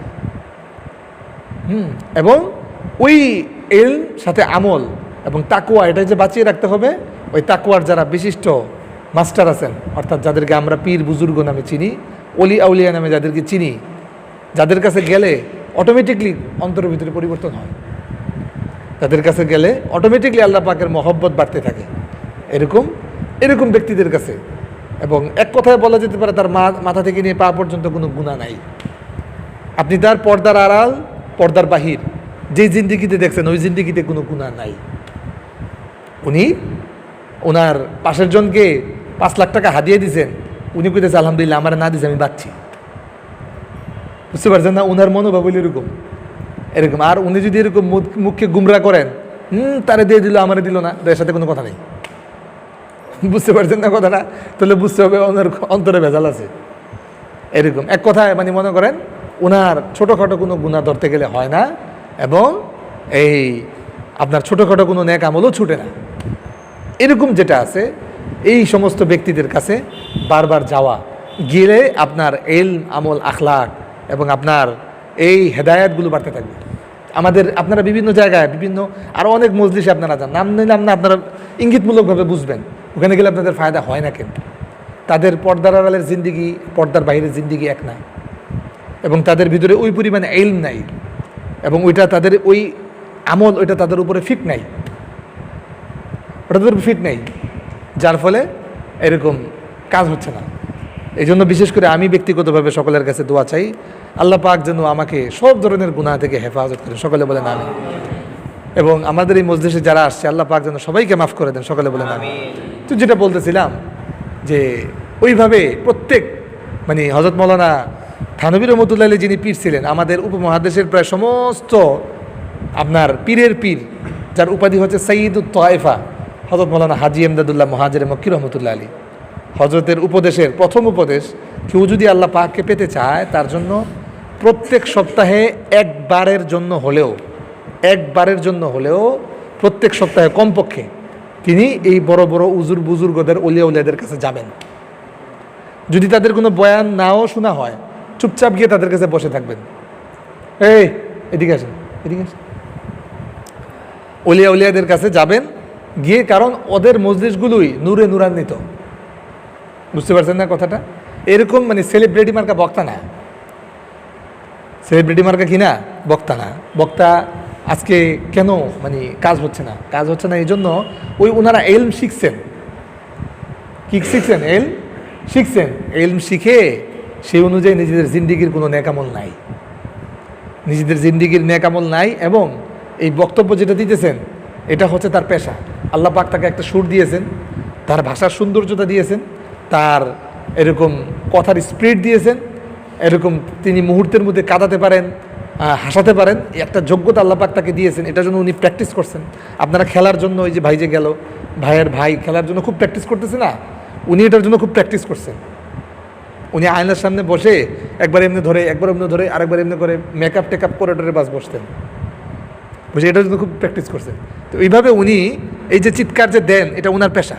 এবং ওই এলম সাথে আমল এবং তাকওয়া, এটা যে বাঁচিয়ে রাখতে হবে। ওই তাকওয়ার যারা বিশিষ্ট মাস্টার আছেন, অর্থাৎ যাদেরকে আমরা পীর বুজুর্গ নামে চিনি, অলি আউলিয়া নামে যাদেরকে চিনি, যাদের কাছে গেলে অটোমেটিকলি অন্তরের ভিতরে পরিবর্তন হয়, তাদের কাছে গেলে অটোমেটিকলি আল্লাহ পাকের মহব্বত বাড়তে থাকে, এরকম ব্যক্তিদের কাছে। এবং এক কথায় বলা যেতে পারে তার মাথা থেকে নিয়ে পা পর্যন্ত কোনো গুনাহ নাই। আপনি তার পর্দার আড়াল, পর্দার বাহির যেই জিন্দিগিতে দেখছেন, ওই জিন্দিগিতে কোনো গুনাহ নাই। উনি ওনার পাশের জনকে 5 লাখ টাকা হাদিয়ে দিয়েছেন, উনি কইতেছে আলহামদুলিল্লাহ, আমার না দিয়েছে আমি বাঁচছি। বুঝতে পারছেন না? ওনার মনোভাব এরকম। আর উনি যদি এরকম মুখকে গুমরা করেন, তারে দিয়ে দিল আমারে দিল না, এর সাথে কোনো কথা নেই। বুঝতে পারছেন না কথাটা? তাহলে বুঝতে হবে ওনার অন্তরে ভেজাল আছে। এরকম এক কথায় মানে মনে করেন ওনার ছোটোখাটো কোনো গুনাহ ধরতে গেলে হয় না, এবং এই আপনার ছোটোখাটো কোনো নেক আমলও ছুটে না। এরকম যেটা আছে, এই সমস্ত ব্যক্তিদের কাছে বারবার যাওয়া, গেলে আপনার এলম, আমল, আখলাক এবং আপনার এই হেদায়েতগুলো বাড়তে থাকবে। আপনারা বিভিন্ন জায়গায়, বিভিন্ন আরও অনেক মজলিসে আপনারা যান, নাম নিলাম না, আপনারা ইঙ্গিতমূলকভাবে বুঝবেন ওখানে গেলে আপনাদের ফায়দা হয় না কেন। তাদের পর্দার আড়ালের জিন্দিগি, পর্দার বাইরের জিন্দিগি এক না, এবং তাদের ভিতরে ওই পরিমাণে এলম নাই, এবং ওইটা তাদের ওই আমল, ওইটা তাদের উপরে ফিট নাই, ওটা তাদের ফিট নেই, যার ফলে এরকম কাজ হচ্ছে না। এই জন্য বিশেষ করে আমি ব্যক্তিগতভাবে সকলের কাছে দোয়া চাই, আল্লাহ পাক যেন আমাকে সব ধরনের গুনাহ থেকে হেফাজত করেন, সকলে বলেন আমিন। এবং আমাদের এই মজলিসে যারা আসছে, আল্লাহ পাক যেন সবাইকে মাফ করে দেন, সকলে বলেন আমিন। তো যেটা বলতেছিলাম যে ওইভাবে প্রত্যেক মানে হযরত মাওলানা থানভী রহমতুল্লাহ আলাইহি যিনি পীর ছিলেন, আমাদের উপমহাদেশের প্রায় সমস্ত আপনার পীরের পীর, যার উপাধি হচ্ছে সাইয়্যিদুত তায়েফা, হযরত মাওলানা হাজী এমদাদুল্লাহ মুহাজির মক্কি রহমতুল্লাহ আলাইহি। হযরতের উপদেশের প্রথম উপদেশ, কেউ যদি আল্লাহ পাককে পেতে চায়, তার জন্য প্রত্যেক সপ্তাহে একবারের জন্য হলেও প্রত্যেক সপ্তাহে কমপক্ষে তিনি এই বড় বড় বুজুর্গদের অলিয়া উলিয়াদের কাছে যাবেন। যদি তাদের কোনো বয়ান নাও শোনা হয়, চুপচাপ গিয়ে তাদের কাছে বসে থাকবেন। এদিকে আসেন। অলিয়া উলিয়াদের কাছে যাবেন গিয়ে, কারণ ওদের মজলিসগুলোই নূরে নূরান্বিত। বুঝতে পারছেন না কথাটা? এরকম মানে সেলিব্রিটি মার্কা বক্তা না, সেলিব্রিটি মার্কা কি না, বক্তা না। বক্তা আজকে কেন মানে কাজ হচ্ছে না এই জন্য ওনারা এলম শিখছেন। কি শিখছেন? এলম শিখছেন। এলম শিখে সেই অনুযায়ী নিজেদের জিন্দিগির কোনো নেকামল নাই, এবং এই বক্তব্য যেটা দিতেছেন এটা হচ্ছে তার পেশা। আল্লাহ পাক তাকে একটা সুর দিয়েছেন, তার ভাষার সৌন্দর্যতা দিয়েছেন, তার এরকম কথার স্পিরিট দিয়েছেন, এরকম তিনি মুহূর্তের মধ্যে কাঁদাতে পারেন, হাসাতে পারেন, একটা যোগ্যতা আল্লাহ পাক তাকে দিয়েছেন। এটার জন্য উনি প্র্যাকটিস করছেন। আপনারা খেলার জন্য, ওই যে ভাই যে গেল, ভাইয়ের ভাই খেলার জন্য খুব প্র্যাকটিস করতেছে না, উনি এটার জন্য খুব প্র্যাকটিস করছেন। উনি আয়নার সামনে বসে একবার এমনি ধরে, আরেকবার এমনি করে মেকআপ টেকআপ করে বাস বসতেন, বুঝে এটার জন্য খুব প্র্যাকটিস করছেন। তো এইভাবে উনি এই যে চিৎকার যে দেন, এটা ওনার পেশা।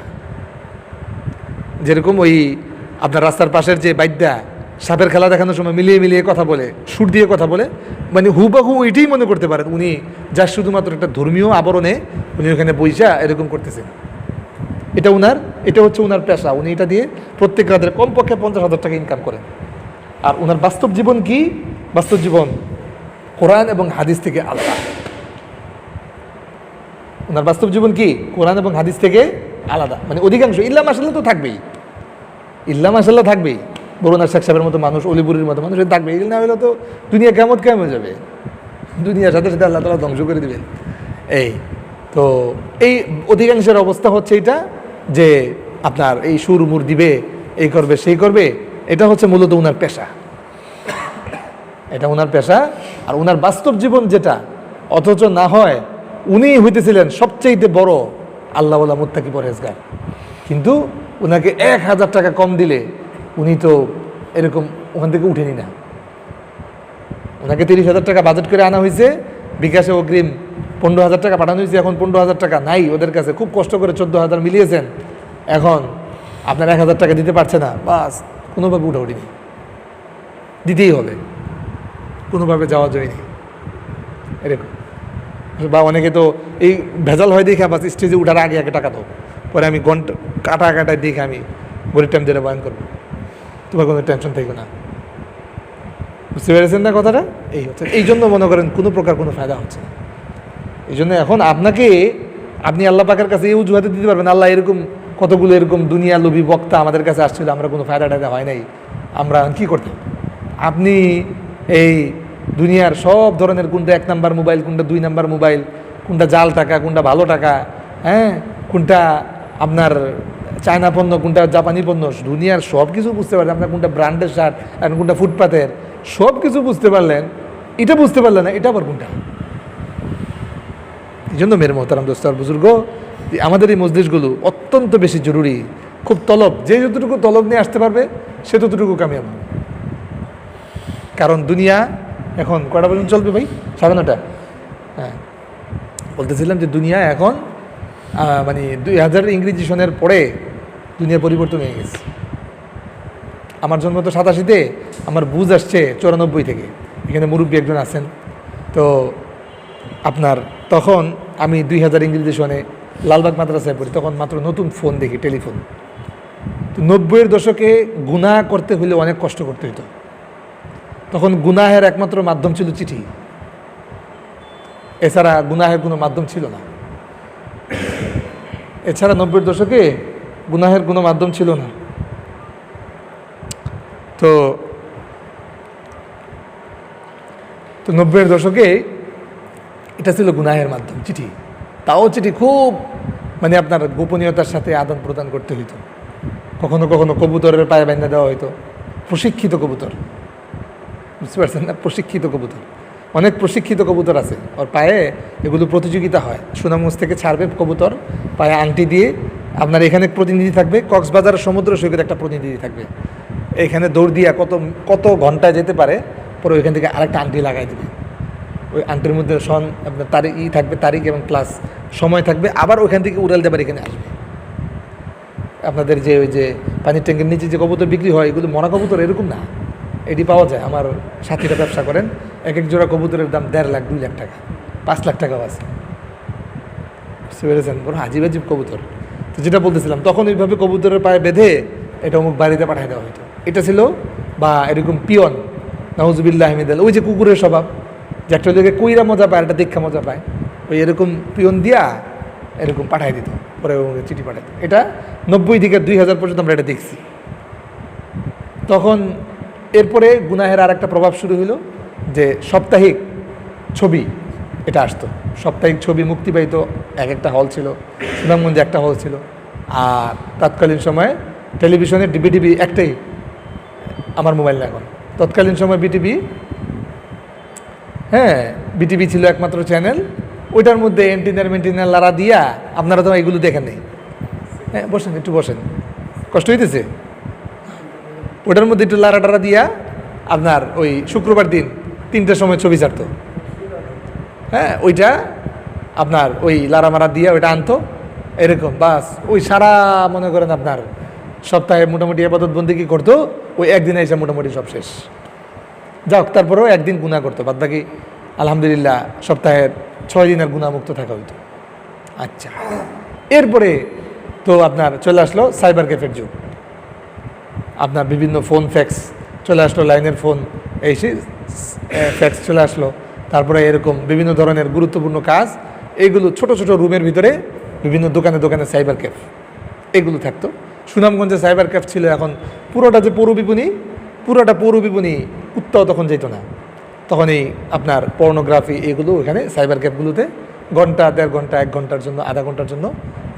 যেরকম ওই আপনার রাস্তার পাশের যে বাইদ্যা সাপের খেলা দেখানোর সময় মিলিয়ে কথা বলে, সুর দিয়ে কথা বলে, মানে হুবাহু এটাই মনে করতে পারেন উনি যা শুধুমাত্র একটা ধর্মীয় আবরণে উনি ওখানে বইসা এরকম করতেছেন। এটা হচ্ছে ওনার পেশা। উনি এটা দিয়ে প্রত্যেক রাতের কমপক্ষে 50,000 টাকা ইনকাম করেন। আর ওনার বাস্তব জীবন কি? বাস্তব জীবন কোরআন এবং হাদিস থেকে আলাদা। ওনার বাস্তব জীবন কি? কোরআন এবং হাদিস থেকে আলাদা। মানে অধিকাংশ ইল্লা মাশাআল্লাহ তো থাকবেই, ইল্লা মাশাল্লাহ থাকবেই, বরুণা শেখ সাহেবের মতো মানুষ, অলিপুরের মতো মানুষ থাকবে। এগুলো না হলে তো দুনিয়া কেমন হয়ে যাবে, দুনিয়ার সাথে সাথে আল্লাহ তাআলা ধ্বংস করে দেবেন। এই তো এই অধিকাংশের অবস্থা হচ্ছে এটা, যে আপনার এই সুর মুর দিবে, এই করবে সেই করবে, এটা হচ্ছে মূলত ওনার পেশা, এটা ওনার পেশা। আর ওনার বাস্তব জীবন যেটা, অথচ না হয় উনি হইতেছিলেন সবচেয়ে বড় আল্লাহওয়ালা মুত্তাকি পরহেজগার, কিন্তু ওনাকে 1000 টাকা কম দিলে উনি তো এরকম ওখান থেকে উঠেনি না। ওনাকে 30,000 টাকা বাজেট করে আনা হয়েছে, বিকাশে অগ্রিম 15,000 টাকা পাঠানো হয়েছে, এখন 15,000 টাকা নাই ওদের কাছে, খুব কষ্ট করে 14,000 মিলিয়েছেন, এখন আপনার 1,000 টাকা দিতে পারছে না, বাস কোনোভাবে উঠা উঠিনি, দিতেই হবে, কোনোভাবে যাওয়া যায়নি এরকম। বা অনেকে তো এই ভেজাল হয় দেখে বাস স্টেজে উঠার আগে আগে টাকা দাও, পরে আমি ঘন্টা কাটায় দেখে আমি গরিব টাইম যেটা বয়ান করবো, তোমার কোনো টেনশন থাকবে না। বুঝতে পেরেছেন না কথাটা? এই হচ্ছে, এই জন্য মনে করেন কোনো প্রকার কোনো ফায়দা হচ্ছে না। এই জন্য এখন আপনাকে, আপনি আল্লাহ পাকের কাছে এই অজুহাতে দিতে পারবেন, আল্লাহ এরকম কতগুলো এরকম দুনিয়া লোভী বক্তা আমাদের কাছে আসছিল, আমরা কোনো ফায়দা টায়দা হয় নাই, আমরা কী করতাম? আপনি এই দুনিয়ার সব ধরনের, কোনটা 1 নাম্বার মোবাইল, কোনটা 2 নাম্বার মোবাইল, কোনটা জাল টাকা, কোনটা ভালো টাকা, হ্যাঁ, কোনটা আপনার চায়না পণ্য, কোনটা জাপানি পণ্য, দুনিয়ার সব কিছু বুঝতে পারলেন। আপনার কোনটা ব্র্যান্ডের শার্ট আর কোনটা ফুটপাতের, সব কিছু বুঝতে পারলেন, এটা বুঝতে পারলেন না এটা আবার কোনটা। এই জন্য মেরে মোহতারাম দোস্ত আর বুজুর্গ, আমাদের এই মজলিসগুলো অত্যন্ত বেশি জরুরি, খুব তলব, যে যতটুকু তলব নিয়ে আসতে পারবে সে ততটুকু কামিয়াব। কারণ দুনিয়া এখন কয়টা পর্যন্ত চলবে ভাই? 9:30। হ্যাঁ, বলতেছিলাম যে দুনিয়া এখন মানে 2000 ইংরেজি সনের পরে দুনিয়া পরিবর্তন হয়ে গেছে। আমার জন্ম তো 87-তে, আমার বুঝ আসছে 94 থেকে। এখানে মুরব্বী একজন আছেন, তো আপনার তখন আমি 2000 ইংরেজি সনে লালবাগ মাদ্রাসায় পড়ি, তখন মাত্র নতুন ফোন দেখি, টেলিফোন। তো 90-এর দশকে গুনাহ করতে হলে অনেক কষ্ট করতে হতো। তখন গুনাহের একমাত্র মাধ্যম ছিল চিঠি, এছাড়া গুনাহের কোনো মাধ্যম ছিল না। এছাড়া 90-এর দশকে গুনাহের কোনো মাধ্যম ছিল না। তো 90-এর দশকে এটা ছিল গুনাহের মাধ্যম, চিঠি। তাও চিঠি খুব মানে আপনার গোপনীয়তার সাথে আদান প্রদান করতে হইতো। কখনো কখনো কবুতরের পায়ে বাঁধা দেওয়া হইতো, প্রশিক্ষিত কবুতর, বুঝতে পারছেন না? প্রশিক্ষিত কবুতর, অনেক প্রশিক্ষিত কবুতর আছে, ওর পায়ে এগুলো প্রতিযোগিতা হয়। সুনামগঞ্জ থেকে ছাড়বে কবুতর, পায়ে আংটি দিয়ে, আপনার এখানে প্রতিনিধি থাকবে, কক্সবাজার সমুদ্র সৈকতে একটা প্রতিনিধি থাকবে, এখানে দৌড় দিয়া কত কত ঘন্টায় যেতে পারে, পরে ওইখান থেকে আরেকটা আংটি লাগাই দেবে। ওই আংটির মধ্যে আপনার তারিখ থাকবে, তারিখ এবং প্লাস সময় থাকবে, আবার ওইখান থেকে উড়াল দেবার এখানে আসবে। আপনাদের যে ওই যে পানির ট্যাঙ্কের নিচে যে কবুতর বিক্রি হয়, এগুলো মরা কবুতর এরকম না, এটি পাওয়া যায়। আমার সাথীরা ব্যবসা করেন, এক এক জোড়া কবুতরের দাম 1.5 লাখ, 2 লাখ টাকা, 5 লাখ টাকাও আছে, বুঝতে পেরেছেন? বড় আজিব আজিব কবুতর। তো যেটা বলতেছিলাম, তখন এইভাবে কবুতরের পায়ে বেঁধে এটা অমুক বাড়িতে পাঠিয়ে দেওয়া হতো, এটা ছিল। বা এরকম পিয়ন, নাউজুবিল্লাহ আহমেদাল, ওই যে কুকুরের স্বভাব, যে একটা লোকে কইরা মজা পায়, একটা দীক্ষা মজা পায়, ওই এরকম পিয়ন দিয়া এরকম পাঠাই দিত, পরে চিঠি পাঠাইত। এটা 90 থেকে 2000 পর্যন্ত আমরা এটা দেখছি। তখন এরপরে গুনাহের আর একটা প্রভাব শুরু হলো, যে সাপ্তাহিক ছবি এটা আসতো, সাপ্তাহিক ছবি মুক্তি পাইতো। এক একটা হল ছিল, সুনামগঞ্জে একটা হল ছিল। আর তৎকালীন সময়ে টেলিভিশনের বিটিভি একটাই, আমার মোবাইল না এখন, তৎকালীন সময় বিটিভি, হ্যাঁ বিটিভি ছিল একমাত্র চ্যানেল। ওইটার মধ্যে মেন্টিনার লারা দিয়া, আপনারা তো এগুলো দেখেন নেই, হ্যাঁ বসেন একটু বসেন, কষ্ট হইতেছে। ওটার মধ্যে একটু লারা টারা দিয়া আপনার ওই শুক্রবার দিন 3টার সময় ছবি ছাড়তো, হ্যাঁ ওইটা আপনার ওই লারা মারা দিয়া ওইটা আনতো, এরকম বাস। ওই সারা মনে করেন আপনার সপ্তাহে মোটামুটি আবাদত বন্দেগী করতো, ওই একদিনে এসে মোটামুটি সব শেষ। যাক, তারপরেও একদিন গুনাহ করতো, বাদ বাকি আলহামদুলিল্লাহ সপ্তাহের 6 দিনের গুনাহমুক্ত থাকা হইতো। আচ্ছা, এরপরে তো আপনার চলে আসলো সাইবার ক্যাফের যুগ, আপনার বিভিন্ন ফোন ফ্যাক্স চলে আসলো, লাইনের ফোন এই ফ্যাক্স চলে আসলো। তারপরে এরকম বিভিন্ন ধরনের গুরুত্বপূর্ণ কাজ, এইগুলো ছোট ছোট রুমের ভিতরে বিভিন্ন দোকানে দোকানে সাইবার ক্যাফ এগুলো থাকতো। সুনামগঞ্জে সাইবার ক্যাফ ছিল, এখন পুরোটা যে পুরোটা পৌর বিপণী কুত্তাও তখন যেত না। তখন এই আপনার পর্নোগ্রাফি এগুলো ওইখানে সাইবার ক্যাফগুলোতে ঘন্টা, 1.5 ঘন্টা, 1 ঘন্টার জন্য, আধা ঘন্টার জন্য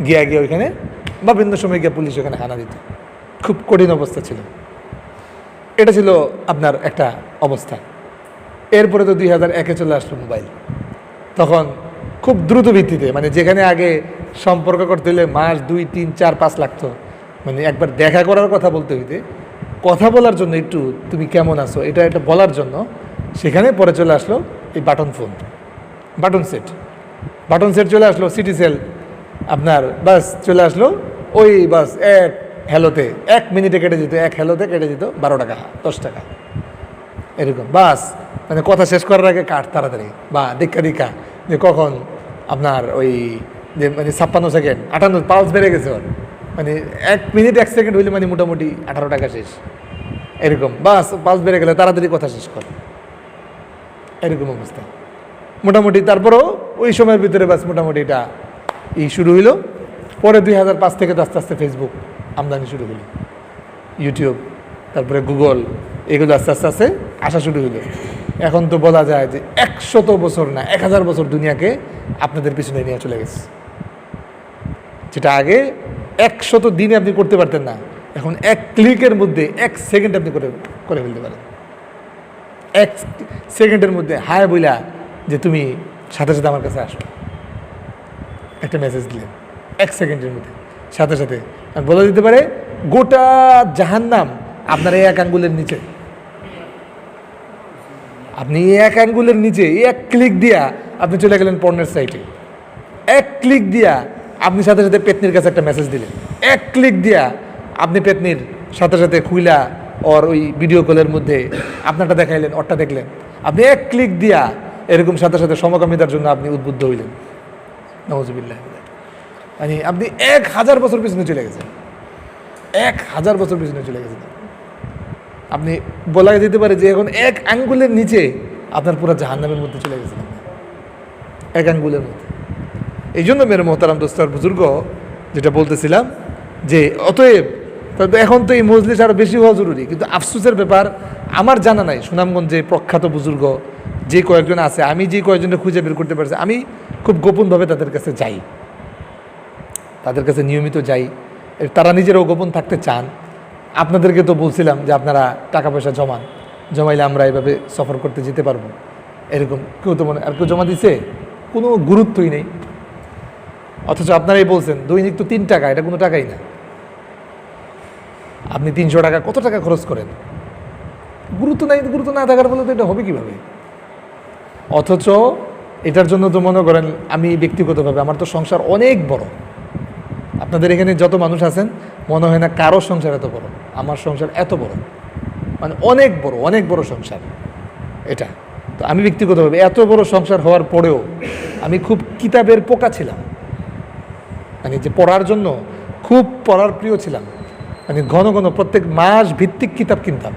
গিয়ে ওইখানে বা বিভিন্ন সময় গিয়ে পুলিশ ওখানে হানা দিত। খুব কঠিন অবস্থা ছিল। এটা ছিল আপনার একটা অবস্থা। এরপরে তো 2001-এ চলে আসলো মোবাইল। তখন খুব দ্রুত ভিত্তিতে, মানে যেখানে আগে সম্পর্ক করতে হলে মাস 2, 3, 4, 5 লাগতো, মানে একবার দেখা করার কথা বলতে হইতে, কথা বলার জন্য একটু তুমি কেমন আছো এটা বলার জন্য, সেখানে পরে চলে আসলো এই বাটন ফোন, বাটন সেট চলে আসলো, সিটি সেল আপনার, বাস চলে আসলো ওই বাস এক হ্যালোতে 1 মিনিটে কেটে যেত, 1 হ্যালোতে কেটে যেত 12 টাকা 10 টাকা এরকম, বাস। মানে কথা শেষ করার আগে কাট তাড়াতাড়ি, বা দীক্ষা যে কখন আপনার ওই যে মানে 56 সেকেন্ড 58 পালস বেড়ে গেছে ওর, মানে 1 মিনিট 1 সেকেন্ড হইলে মানে মোটামুটি 18 টাকা শেষ, এরকম। বাস পালস বেড়ে গেলে তাড়াতাড়ি কথা শেষ কর, এরকম অবস্থা মোটামুটি। তারপরও ওই সময়ের ভিতরে বাস মোটামুটি এটা শুরু হইলো। পরে 2005 থেকে তো আস্তে আস্তে ফেসবুক আমদানি শুরু হলো, ইউটিউব, তারপরে গুগল, এগুলো আস্তে আস্তে আস্তে আসা শুরু হলো। এখন তো বলা যায় যে 100 বছর না 1000 বছর দুনিয়াকে আপনাদের পিছনে নিয়ে চলে গেছে। যেটা আগে 100 দিনে আপনি করতে পারতেন না, এখন 1 ক্লিকের মধ্যে 1 সেকেন্ড আপনি করে ফেলতে পারেন। 1 সেকেন্ডের মধ্যে হায় বইলা যে তুমি সাথে সাথে আমার কাছে আসো, একটা মেসেজ দিলেন 1 সেকেন্ডের মধ্যে, সাথে সাথে বলে দিতে পারে গোটা জাহান্নাম আপনার এই 1 আঙ্গুলের নিচে। আপনি 1 আঙ্গুলের নিচে 1 ক্লিক দিয়া আপনি চলে গেলেন পর্নের সাইটে। 1 ক্লিক দিয়া আপনি সাথে সাথে পেতনির কাছে একটা মেসেজ দিলেন। 1 ক্লিক দিয়া আপনি পেতনির সাথে সাথে খুইলা ওর ওই ভিডিও কলের মধ্যে আপনারটা দেখাইলেন, ওরটা দেখলেন। আপনি 1 ক্লিক দিয়া এরকম সাথে সাথে সমকামিতার জন্য আপনি উদ্বুদ্ধ হইলেন। নাউজুবিল্লাহ। মানে আপনি 1000 বছর পিছনে চলে গেছেন, 1000 বছর পিছনে চলে গেছেন। আপনি বলা যেতে পারে যে এখন 1 আঙ্গুলের নিচে আপনার পুরো জাহান্নামের মধ্যে চলে গেছেন, 1 আঙ্গুলের মধ্যে। এই জন্য মেরে মোহতারাম দোস্তার বুজুর্গ, যেটা বলতেছিলাম যে অতএব এখন তো এই মজলিস আরও বেশি হওয়া জরুরি। কিন্তু আফসোসের ব্যাপার, আমার জানা নাই সুনামগঞ্জে প্রখ্যাত বুজুর্গ যে কয়েকজন আছে, আমি যে কয়েকজনকে খুঁজে বের করতে পারছি, আমি খুব গোপনভাবে তাদের কাছে যাই, তাদের কাছে নিয়মিত যাই। তারা নিজেরাও গোপন থাকতে চান। আপনাদেরকে তো বলছিলাম যে আপনারা টাকা পয়সা জমাইলে আমরা এভাবে সফর করতে যেতে পারবো, এরকম কেউ তো আর কেউ জমা দিছে, কোনো গুরুত্বই নেই। অথচ আপনারাই বলছেন দৈনিক তো 3 টাকা, এটা কোনো টাকাই না। আপনি 300 টাকা কত টাকা খরচ করেন, গুরুত্ব না থাকার ফলে তো এটা হবে কীভাবে? অথচ এটার জন্য তো মনে করেন আমি ব্যক্তিগতভাবে আমার তো সংসার অনেক বড়। আপনাদের এখানে যত মানুষ আছেন মনে হয় না কারো সংসার এত বড়, আমার সংসার এত বড়, মানে অনেক বড় সংসার এটা। তো আমি ব্যক্তিগতভাবে এত বড় সংসার হওয়ার পরেও আমি খুব কিতাবের পোকা ছিলাম, মানে যে পড়ার জন্য খুব পড়ার প্রিয় ছিলাম। মানে ঘন প্রত্যেক মাস ভিত্তিক কিতাব কিনতাম।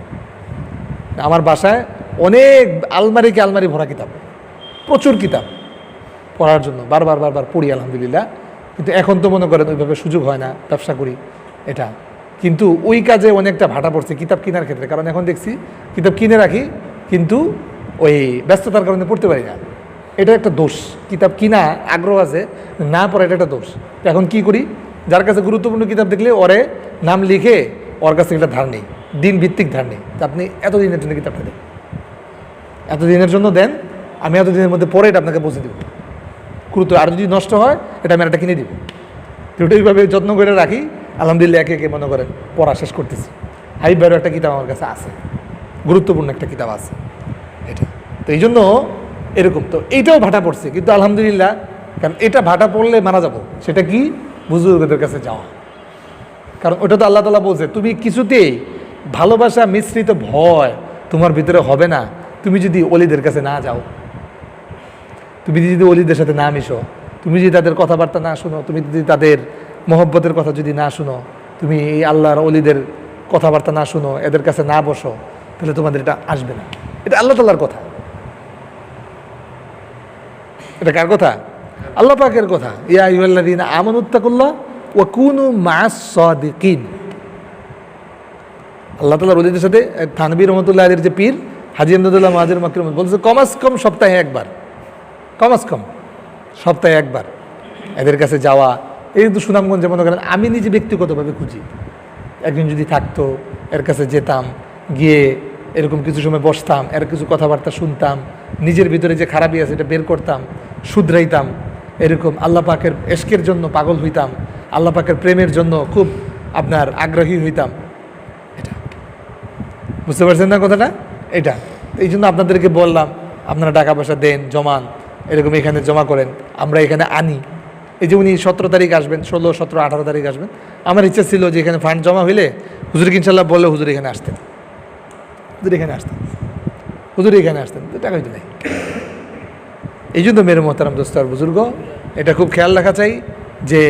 আমার বাসায় অনেক আলমারি ভরা কিতাব, প্রচুর কিতাব পড়ার জন্য বারবার পড়ি আলহামদুলিল্লাহ। কিন্তু এখন তো মনে করেন ওইভাবে সুযোগ হয় না, ব্যবসা করি এটা। কিন্তু ওই কাজে অনেকটা ভাটা পড়ছে কিতাব কেনার ক্ষেত্রে, কারণ এখন দেখছি কিতাব কিনে রাখি কিন্তু ওই ব্যস্ততার কারণে পড়তে পারি না। এটা একটা দোষ। কিতাব কিনা আগ্রহ আছে, না পড়া এটা একটা দোষ। এখন কি করি, যার কাছে গুরুত্বপূর্ণ কিতাব দেখলে ওরে নাম লিখে ওর কাছে একটা ধার নেই, দিন ভিত্তিক ধার নেই। তা আপনি এতদিনের জন্য কিতাবটা দেন, এতদিনের জন্য দেন, আমি এতদিনের মধ্যে পরে এটা আপনাকে পৌঁছে দেবো। গুরুত্ব আর যদি নষ্ট হয় এটা আমি একটা কিনে দিব। তো ওইভাবে যত্ন করে রাখি। আলহামদুলিল্লাহ একে মনে করেন পড়া শেষ করতেছি। হাইবারও একটা কিতাব আমার কাছে আছে, গুরুত্বপূর্ণ একটা কিতাব আছে এটা। তো এই জন্য এরকম তো এইটাও ভাটা পড়ছে, কিন্তু আলহামদুলিল্লাহ, কারণ এটা ভাটা পড়লে মারা যাব। সেটা কি? বুজুর্গদের কাছে যাওয়া। কারণ ওটা তো আল্লাহ তাআলা বলছে তুমি কিছুতেই ভালোবাসা মিশ্রিত ভয় তোমার ভিতরে হবে না তুমি যদি ওলিদের কাছে না যাও, তুমি যদি ওলিদের সাথে না মিশো, তুমি যদি তাদের কথাবার্তা না শুনো, তুমি যদি তাদের মহব্বতের কথা যদি না শুনো, তুমি এই আল্লাহর ওলিদের কথাবার্তা না শুনো, এদের কাছে না বসো, তাহলে তোমাদের এটা আসবে না। এটা আল্লাহ তাআলার কথা। এটা কার কথা? আল্লাহ পাকের কথা। ইয়া আইয়ুহাল্লাযীনা আমানুত্তাকুল্লাহ ওয়া কুনু মা'আস সাদিকিন। আল্লাহ তাআলা ওলিদের সাথে থানবী রহমতুল্লাহ আলীর যে পীর হাজী আমদাদুল্লাহ মাহাজির মক্কি বলছে কমাস কম সপ্তাহে একবার, কমাস কম সপ্তাহে একবার এদের কাছে যাওয়া। এই কিন্তু সুনামগঞ্জ যেমন করেন, আমি নিজে ব্যক্তিগতভাবে খুঁজি একজন যদি থাকতো এর কাছে যেতাম, গিয়ে এরকম কিছু সময় বসতাম, এর কিছু কথাবার্তা শুনতাম, নিজের ভিতরে যে খারাপই আছে এটা বের করতাম, শুধরাইতাম, এরকম আল্লাহ পাকের এশকের জন্য পাগল হইতাম, আল্লাহ পাকের প্রেমের জন্য খুব আপনার আগ্রহী হইতাম। এটা বুঝতে পারছেন না কথাটা? এটা এই জন্য আপনাদেরকে বললাম, আপনারা টাকা পয়সা দেন, জমান, এরকম এখানে জমা করেন, আমরা এখানে আনি। এই যে উনি 17 তারিখ আসবেন, 16, 17, 18 তারিখ আসবেন, আমার ইচ্ছা ছিল যে এখানে ফান্ড জমা হইলে হুজুরকে ইনশাল্লাহ বললে হুজুর এখানে আসতেন, হুজুর এখানে আসতেন, হুজুর এখানে আসতেন, তো টাকা হইতে নাই। এই জন্য মেরে মোহতারাম দোস্ত আর বুজুর্গ, এটা খুব খেয়াল রাখা চাই যে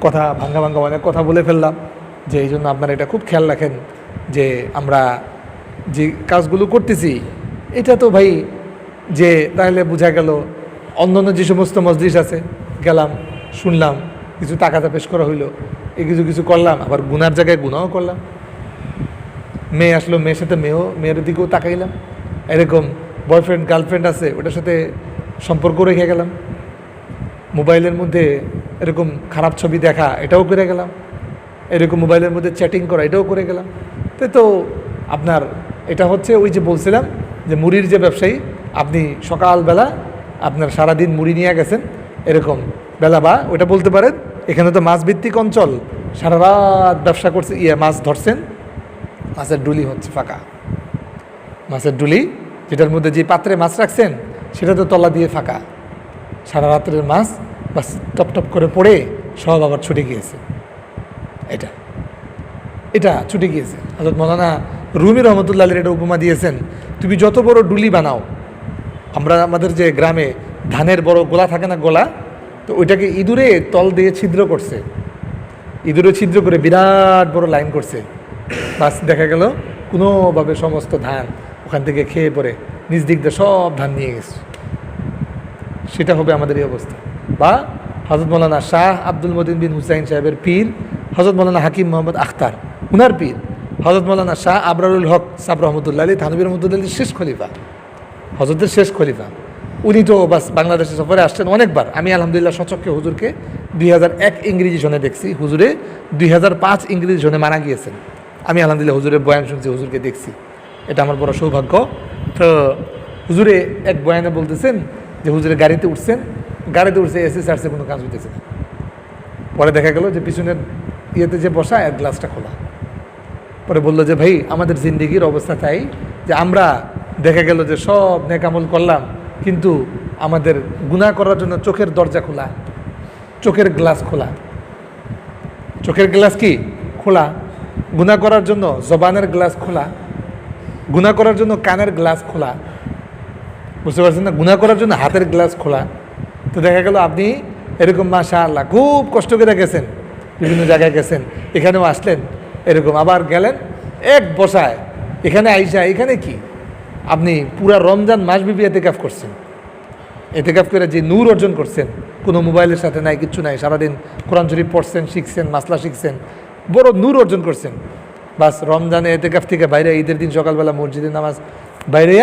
কথা ভাঙ্গা ভাঙ্গা অনেক কথা বলে ফেললাম, যে এই জন্য আপনারা এটা খুব খেয়াল রাখেন যে আমরা যে কাজগুলো করতেছি এটা তো ভাই যে তাহলে বোঝা গেল অন্যান্য যে সমস্ত মজলিস আছে গেলাম, শুনলাম, কিছু টাকাটা পেশ করা হইলো, এই কিছু কিছু করলাম, আবার গুনার জায়গায় গুনাও করলাম। মেয়ে আসলো, মেয়ের সাথে মেয়ের দিকেও তাকাইলাম, এরকম বয়ফ্রেন্ড গার্লফ্রেন্ড আছে ওটার সাথে সম্পর্ক রেখে গেলাম, মোবাইলের মধ্যে এরকম খারাপ ছবি দেখা এটাও করে গেলাম, এরকম মোবাইলের মধ্যে চ্যাটিং করা এটাও করে গেলাম। তো আপনার এটা হচ্ছে ওই যে বলছিলাম যে মুড়ির যে ব্যবসায়ী, আপনি সকালবেলা আপনার সারাদিন মুড়ি নিয়ে গেছেন এরকম বেলা, বা ওটা বলতে পারেন এখানে তো মাছ ভিত্তিক অঞ্চল, সারা রাত ব্যবসা করছে, মাছ ধরছেন, মাছের ডুলি হচ্ছে ফাঁকা, মাছের ডুলি যেটার মধ্যে যে পাত্রে মাছ রাখছেন সেটা তো তলা দিয়ে ফাঁকা, সারা রাত্রের মাছ বাস টপ টপ করে পড়ে সব আবার ছুটে গিয়েছে। এটা ছুটে গিয়েছে। হযরত মৌলানা রুমি রহমতুল্লাহ আলাইহি এটা উপমা দিয়েছেন, তুমি যত বড় ডুলি বানাও, আমরা আমাদের যে গ্রামে ধানের বড় গোলা থাকে না, গোলা, তো ওইটাকে ইঁদুরে তল দিয়ে ছিদ্র করছে, ইঁদুরে ছিদ্র করে বিরাট বড় লাইন করছে, বাস দেখা গেল কোনোভাবে সমস্ত ধান ওখান থেকে খেয়ে পড়ে নিজ দিক দিয়ে সব ধান নিয়ে গেছে। সেটা হবে আমাদের এই অবস্থা। বা হযরত মৌলানা শাহ আব্দুল মতিন বিন হুসাইন সাহেবের পীর হযরত মৌলানা হাকিম মোহাম্মদ আখতার, উনার পীর হযরত মৌলানা শাহ আবরারুল হক সাহেব রহমতুল্লাহ আলী, থানভী রহমতুল্লাহ আলীর শেষ খলিফা, হযরতের শেষ খলিফা। উনি তো বাস বাংলাদেশের সফরে আসছেন অনেকবার। আমি আলহামদুলিল্লাহ সচক্ষে হুজুরকে 2001 ইংরেজি সনে দেখছি, হুজুরে 2005 ইংরেজি সনে মারা গিয়েছেন। আমি আলহামদুলিল্লাহ হুজুরের বয়ান শুনছি, হুজুরকে দেখছি, এটা আমার বড় সৌভাগ্য। তো হুজুরে এক বয়ানে বলতেছেন যে হুজুরে গাড়িতে উঠছেন, গাড়িতে উঠছে এসি চার্জে কোনো কাজ হইতেছে না। পরে দেখা গেল যে পিছনের ইয়েতে যে বসা এক গ্লাসটা খোলা। পরে বললো যে ভাই আমাদের জিন্দিগির অবস্থা তাই যে আমরা দেখা গেল যে সব নেকামল করলাম, কিন্তু আমাদের গুনাহ করার জন্য চোখের দরজা খোলা, চোখের গ্লাস খোলা, চোখের গ্লাস কি খোলা, গুনাহ করার জন্য জবানের গ্লাস খোলা, গুনাহ করার জন্য কানের গ্লাস খোলা, বুঝতে পারছেন না, গুনাহ করার জন্য হাতের গ্লাস খোলা। তো দেখা গেল আপনি এরকম মাশাআল্লাহ খুব কষ্ট করে গেছেন, বিভিন্ন জায়গায় গেছেন, এখানেও আসলেন, এরকম আবার গেলেন এক বসায়, এখানে আইসা এখানে কি আপনি পুরা রমজান মাসব্যাপী এতেকাফ করছেন, এতেকাফ করে যে নূর অর্জন করছেন, কোনো মোবাইলের সাথে নাই, কিচ্ছু নাই, সারাদিন কোরআন শরীফ পড়ছেন, শিখছেন, মাসলা শিখছেন, বড় নূর অর্জন করছেন। বাস রমজানে এতেকাফ থেকে বাইরে, ঈদের দিন সকালবেলা মসজিদের নামাজ বাইরে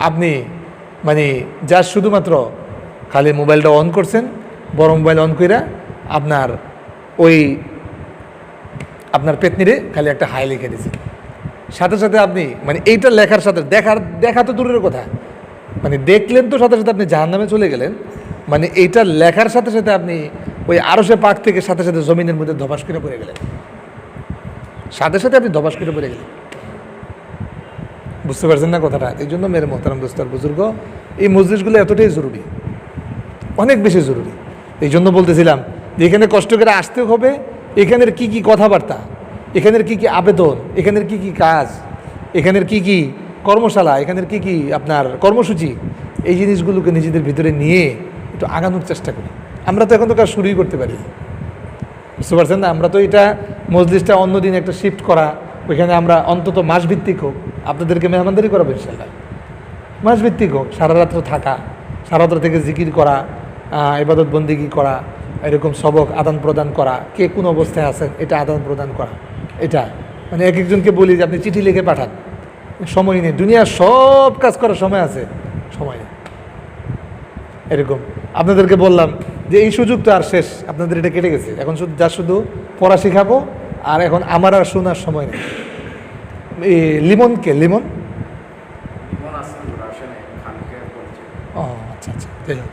আপনি মানে যা শুধুমাত্র খালি মোবাইলটা অন করছেন, বড় মোবাইল অন করে আপনার ওই আপনার পেতনিরে খালি একটা হাই লিখে দিয়েছেন, সাথে সাথে আপনি মানে এইটা লেখার সাথে দেখা তো দূরের কথা, মানে দেখলেন তো সাথে সাথে আপনি জাহান্নামে চলে গেলেন, মানে এইটা লেখার সাথে সাথে আপনি ওই আরশে পাক থেকে সাথে সাথে জমিনের মধ্যে ধপাস করে পড়ে গেলেন, সাথে সাথে আপনি ধপাস করে পড়ে গেলেন। বুঝতে পারছেন না কথাটা? এই জন্য মেরে মোহতারাম দোস্তার বুজুর্গ, এই মজলিসগুলো এতটাই জরুরি, অনেক বেশি জরুরি। এই জন্য বলতেছিলাম যে এখানে কষ্ট করে আসতে হবে, এখানের কি কি কথাবার্তা, এখানের কি কি আবেদন, এখানের কি কি কাজ, এখানের কি কি কর্মশালা, এখানের কি কি আপনার কর্মসূচি, এই জিনিসগুলোকে নিজেদের ভিতরে নিয়ে একটু আগানোর চেষ্টা করি। আমরা তো এখন তো কাজ শুরুই করতে পারি, বুঝতে পারছেন না? আমরা তো এটা মজলিসটা অন্যদিন একটা শিফট করা, ওইখানে আমরা অন্তত মাসভিত্তিক হোক, আপনাদেরকে মেহমানদারি করাবো ইনশাল্লাহ, মাসভিত্তিক হোক, সারা রাত্র থাকা, সারা রাত্র থেকে জিকির করা, ইবাদত বন্দিগি করা, এরকম সবক আদান প্রদান করা, কে কোন অবস্থায় আছেন এটা আদান প্রদান করা, এটা মানে এক একজনকে বলি যে আপনি চিঠি লিখে পাঠান, সময় নেই, দুনিয়ার সব কাজ করার সময় আছে, সময় নেই। এরকম আপনাদেরকে বললাম যে এই সুযোগ তো আর শেষ, আপনাদের এটা কেটে গেছে, এখন শুধু পড়া শেখাবো, আর এখন আমার আর শোনার সময় নেই। লিমনকে লিমন, ও আচ্ছা আচ্ছা, যাই হোক,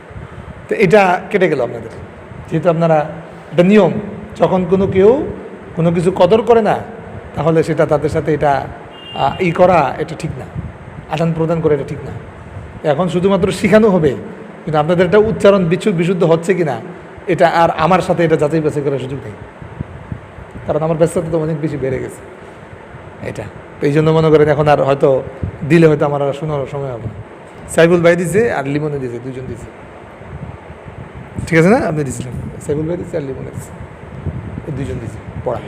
তো এটা কেটে গেল আপনাদের, যেহেতু আপনারা এটা নিয়ম, যখন কেউ কোনো কিছু কদর করে না, তাহলে সেটা তাদের সাথে এটা করা এটা ঠিক না, আদান প্রদান করে এটা ঠিক না। এখন শুধুমাত্র শেখানো হবে, কিন্তু আপনাদের এটা উচ্চারণ বিশুদ্ধ হচ্ছে কি না, এটা আর আমার সাথে এটা যাচাই বাছাই করার সুযোগ নেই, কারণ আমার ব্যস্ততা তো অনেক বেশি বেড়ে গেছে এটা। তো এই জন্য মনে করেন এখন আর হয়তো দিলে হয়তো আমার আর শোনার সময় হবে না। সাইফুল ভাই দিছে আর লিমনে দিছে, দুজন দিছে, ঠিক আছে না? আপনি দিয়েছিলেন, সাইফুল ভাই দিছে আর লিমনে দিছে, এই দুজন দিছে পড়া।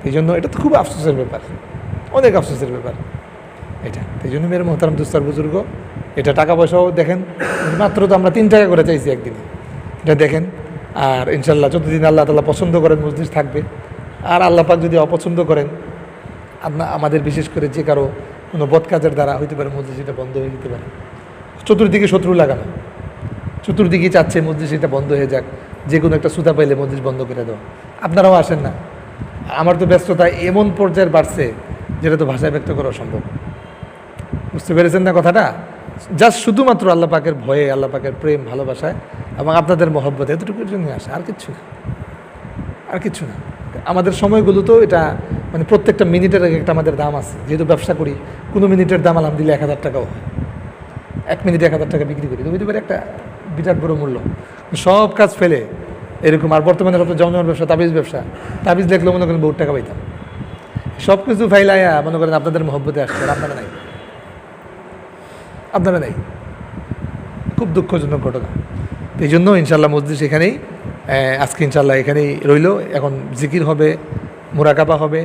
এই জন্য এটা তো খুব আফসোসের ব্যাপার, অনেক আফসোসের ব্যাপার এটা। এই জন্য মেয়ের মোহতারাম দুস্তার বুজুর্গ, এটা টাকা পয়সাও দেখেন, মাত্র তো আমরা 3 টাকা করে চাইছি একদিনে, এটা দেখেন। আর ইনশাল্লাহ যতদিন আল্লাহ তাআলা পছন্দ করেন মসজিদ থাকবে, আর আল্লাহ পাক যদি অপছন্দ করেন, আমাদের বিশেষ করে যে কারো কোনো বদ কাজের দ্বারা হইতে পারে মসজিদ সেটা বন্ধ হয়ে যেতে পারে। চতুর্দিকে শত্রু লাগানো, চতুর্দিকে চাচ্ছে মসজিদ সেটা বন্ধ হয়ে যাক, যে কোনো একটা সুতা পাইলে মসজিদ বন্ধ করে দেওয়া। আপনারাও আসেন না, আমার তো ব্যস্ততা এমন পর্যায়ের বাড়ছে যেটা তো ভাষায় ব্যক্ত করা সম্ভব। বুঝতে পেরেছেন না কথাটা? জাস্ট শুধুমাত্র আল্লাহ পাকের ভয়ে, আল্লাহ পাকের প্রেম ভালোবাসায় এবং আপনাদের মহব্বত, এতটুকুর জন্য আসে, আর কিচ্ছু না, আর কিচ্ছু না। আমাদের সময়গুলো তো এটা মানে প্রত্যেকটা মিনিটের একটা আমাদের দাম আছে, যেহেতু ব্যবসা করি, কোনো মিনিটের দাম আলহামদুলিল্লাহ 1000 টাকাও হয়, 1 মিনিটে 1000 টাকা বিক্রি করি, তো হইতে পারে একটা বিরাট বড় মূল্য। সব কাজ ফেলে এরকম, আর বর্তমানে সবচেয়ে জমজমার ব্যবসা তাবিজ ব্যবসা, তাবিজ দেখলেও মনে করেন বহুত টাকা পাইতাম, সব কিছু ফাইলাইয়া মনে করেন আপনাদের মহব্বতে আসছে, আর আপনারা নাই, আপনারা নাই। খুব দুঃখজনক ঘটনা। এই জন্য ইনশাল্লাহ মসজিদ সেখানেই, আজকে ইনশাল্লাহ এখানেই রইল। এখন জিকির হবে, মুরাকাবা হবে।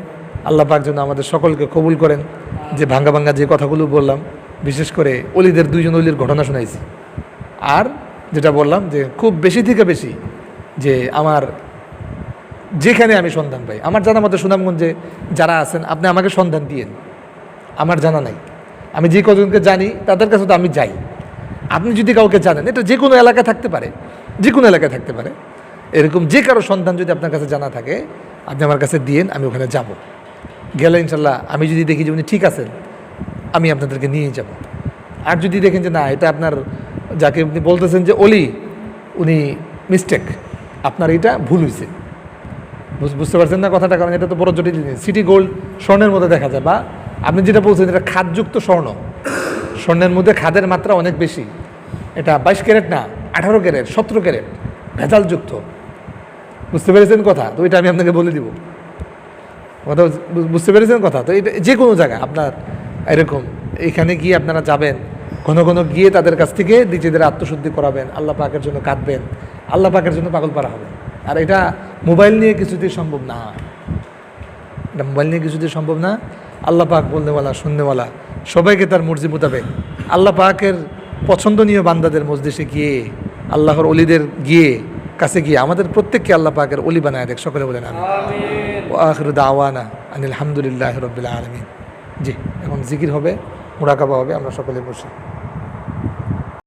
আল্লাহ পাক যেন আমাদের সকলকে কবুল করেন। যে ভাঙ্গা ভাঙ্গা যে কথাগুলো বললাম, বিশেষ করে অলিদের 2 জন অলির ঘটনা শোনাইছি, আর যেটা বললাম যে খুব বেশি থেকে বেশি যে আমার যেখানে আমি সন্ধান পাই, আমার জানা মতো সুনামগঞ্জে যারা আছেন, আপনি আমাকে সন্ধান দিয়েন, আমার জানা নাই, আমি যে কজনকে জানি তাদের কাছে তো আমি যাই। আপনি যদি কাউকে জানেন, এটা যে কোনো এলাকায় থাকতে পারে, যে কোনো এলাকায় থাকতে পারে, এরকম যে কারো সন্ধান যদি আপনার কাছে জানা থাকে, আপনি আমার কাছে দিয়েন, আমি ওখানে যাব। গেলে ইনশাল্লাহ আমি যদি দেখি যে উনি ঠিক আছেন, আমি আপনাদেরকে নিয়ে যাব। আর যদি দেখেন যে না, এটা আপনার যাকে আপনি বলতেছেন যে অলি, উনি মিস্টেক, আপনার এটা ভুল হয়েছে, বুঝতে পারছেন না কথাটা? কারণ এটা তো বড় জটিল জিনিস। সিটি গোল্ড স্বর্ণের মধ্যে দেখা যায়, বা আপনি যেটা বলছেন এটা খাদযুক্ত স্বর্ণ, স্বর্ণের মধ্যে খাদের মাত্রা অনেক বেশি, এটা 22 ক্যারেট না, 18 ক্যারেট, 17 ক্যারেট, ভেজালযুক্ত। বুঝতে পেরেছেন কথা? তো এটা আমি আপনাকে বলে দিব কথা, বুঝতে পেরেছেন কথা? তো এটা যে কোনো জায়গায় আপনার এরকম, এখানে গিয়ে আপনারা যাবেন, ঘন ঘন গিয়ে তাদের কাছ থেকে নিজেদের আত্মশুদ্ধি করাবেন, আল্লাহ পাকের জন্য কাঁদবেন, আল্লাহ পাকের জন্য পাগল পারা হবে। আর এটা মোবাইল নিয়ে কিছুতেই সম্ভব না, এটা মোবাইল নিয়ে কিছুতেই সম্ভব না। আল্লাহ পাক বলনেওয়ালা, শুননেওয়ালা, সবাইকে তার মর্জি মোতাবেক আল্লাহ পাকের পছন্দনীয় বান্দাদের মজলিসে গিয়ে, আল্লাহর অলিদের কাছে গিয়ে আমাদের প্রত্যেককে আল্লাহ পাকের অলি বানায় দেখ। সকলে বলেন আমিন। ওয়া আখিরু দাওয়ানা আলহামদুলিল্লাহি রাব্বিল আলামিন। জি, এখন জিকির হবে, মুরাকাবা হবে, আমরা সকলে বসি।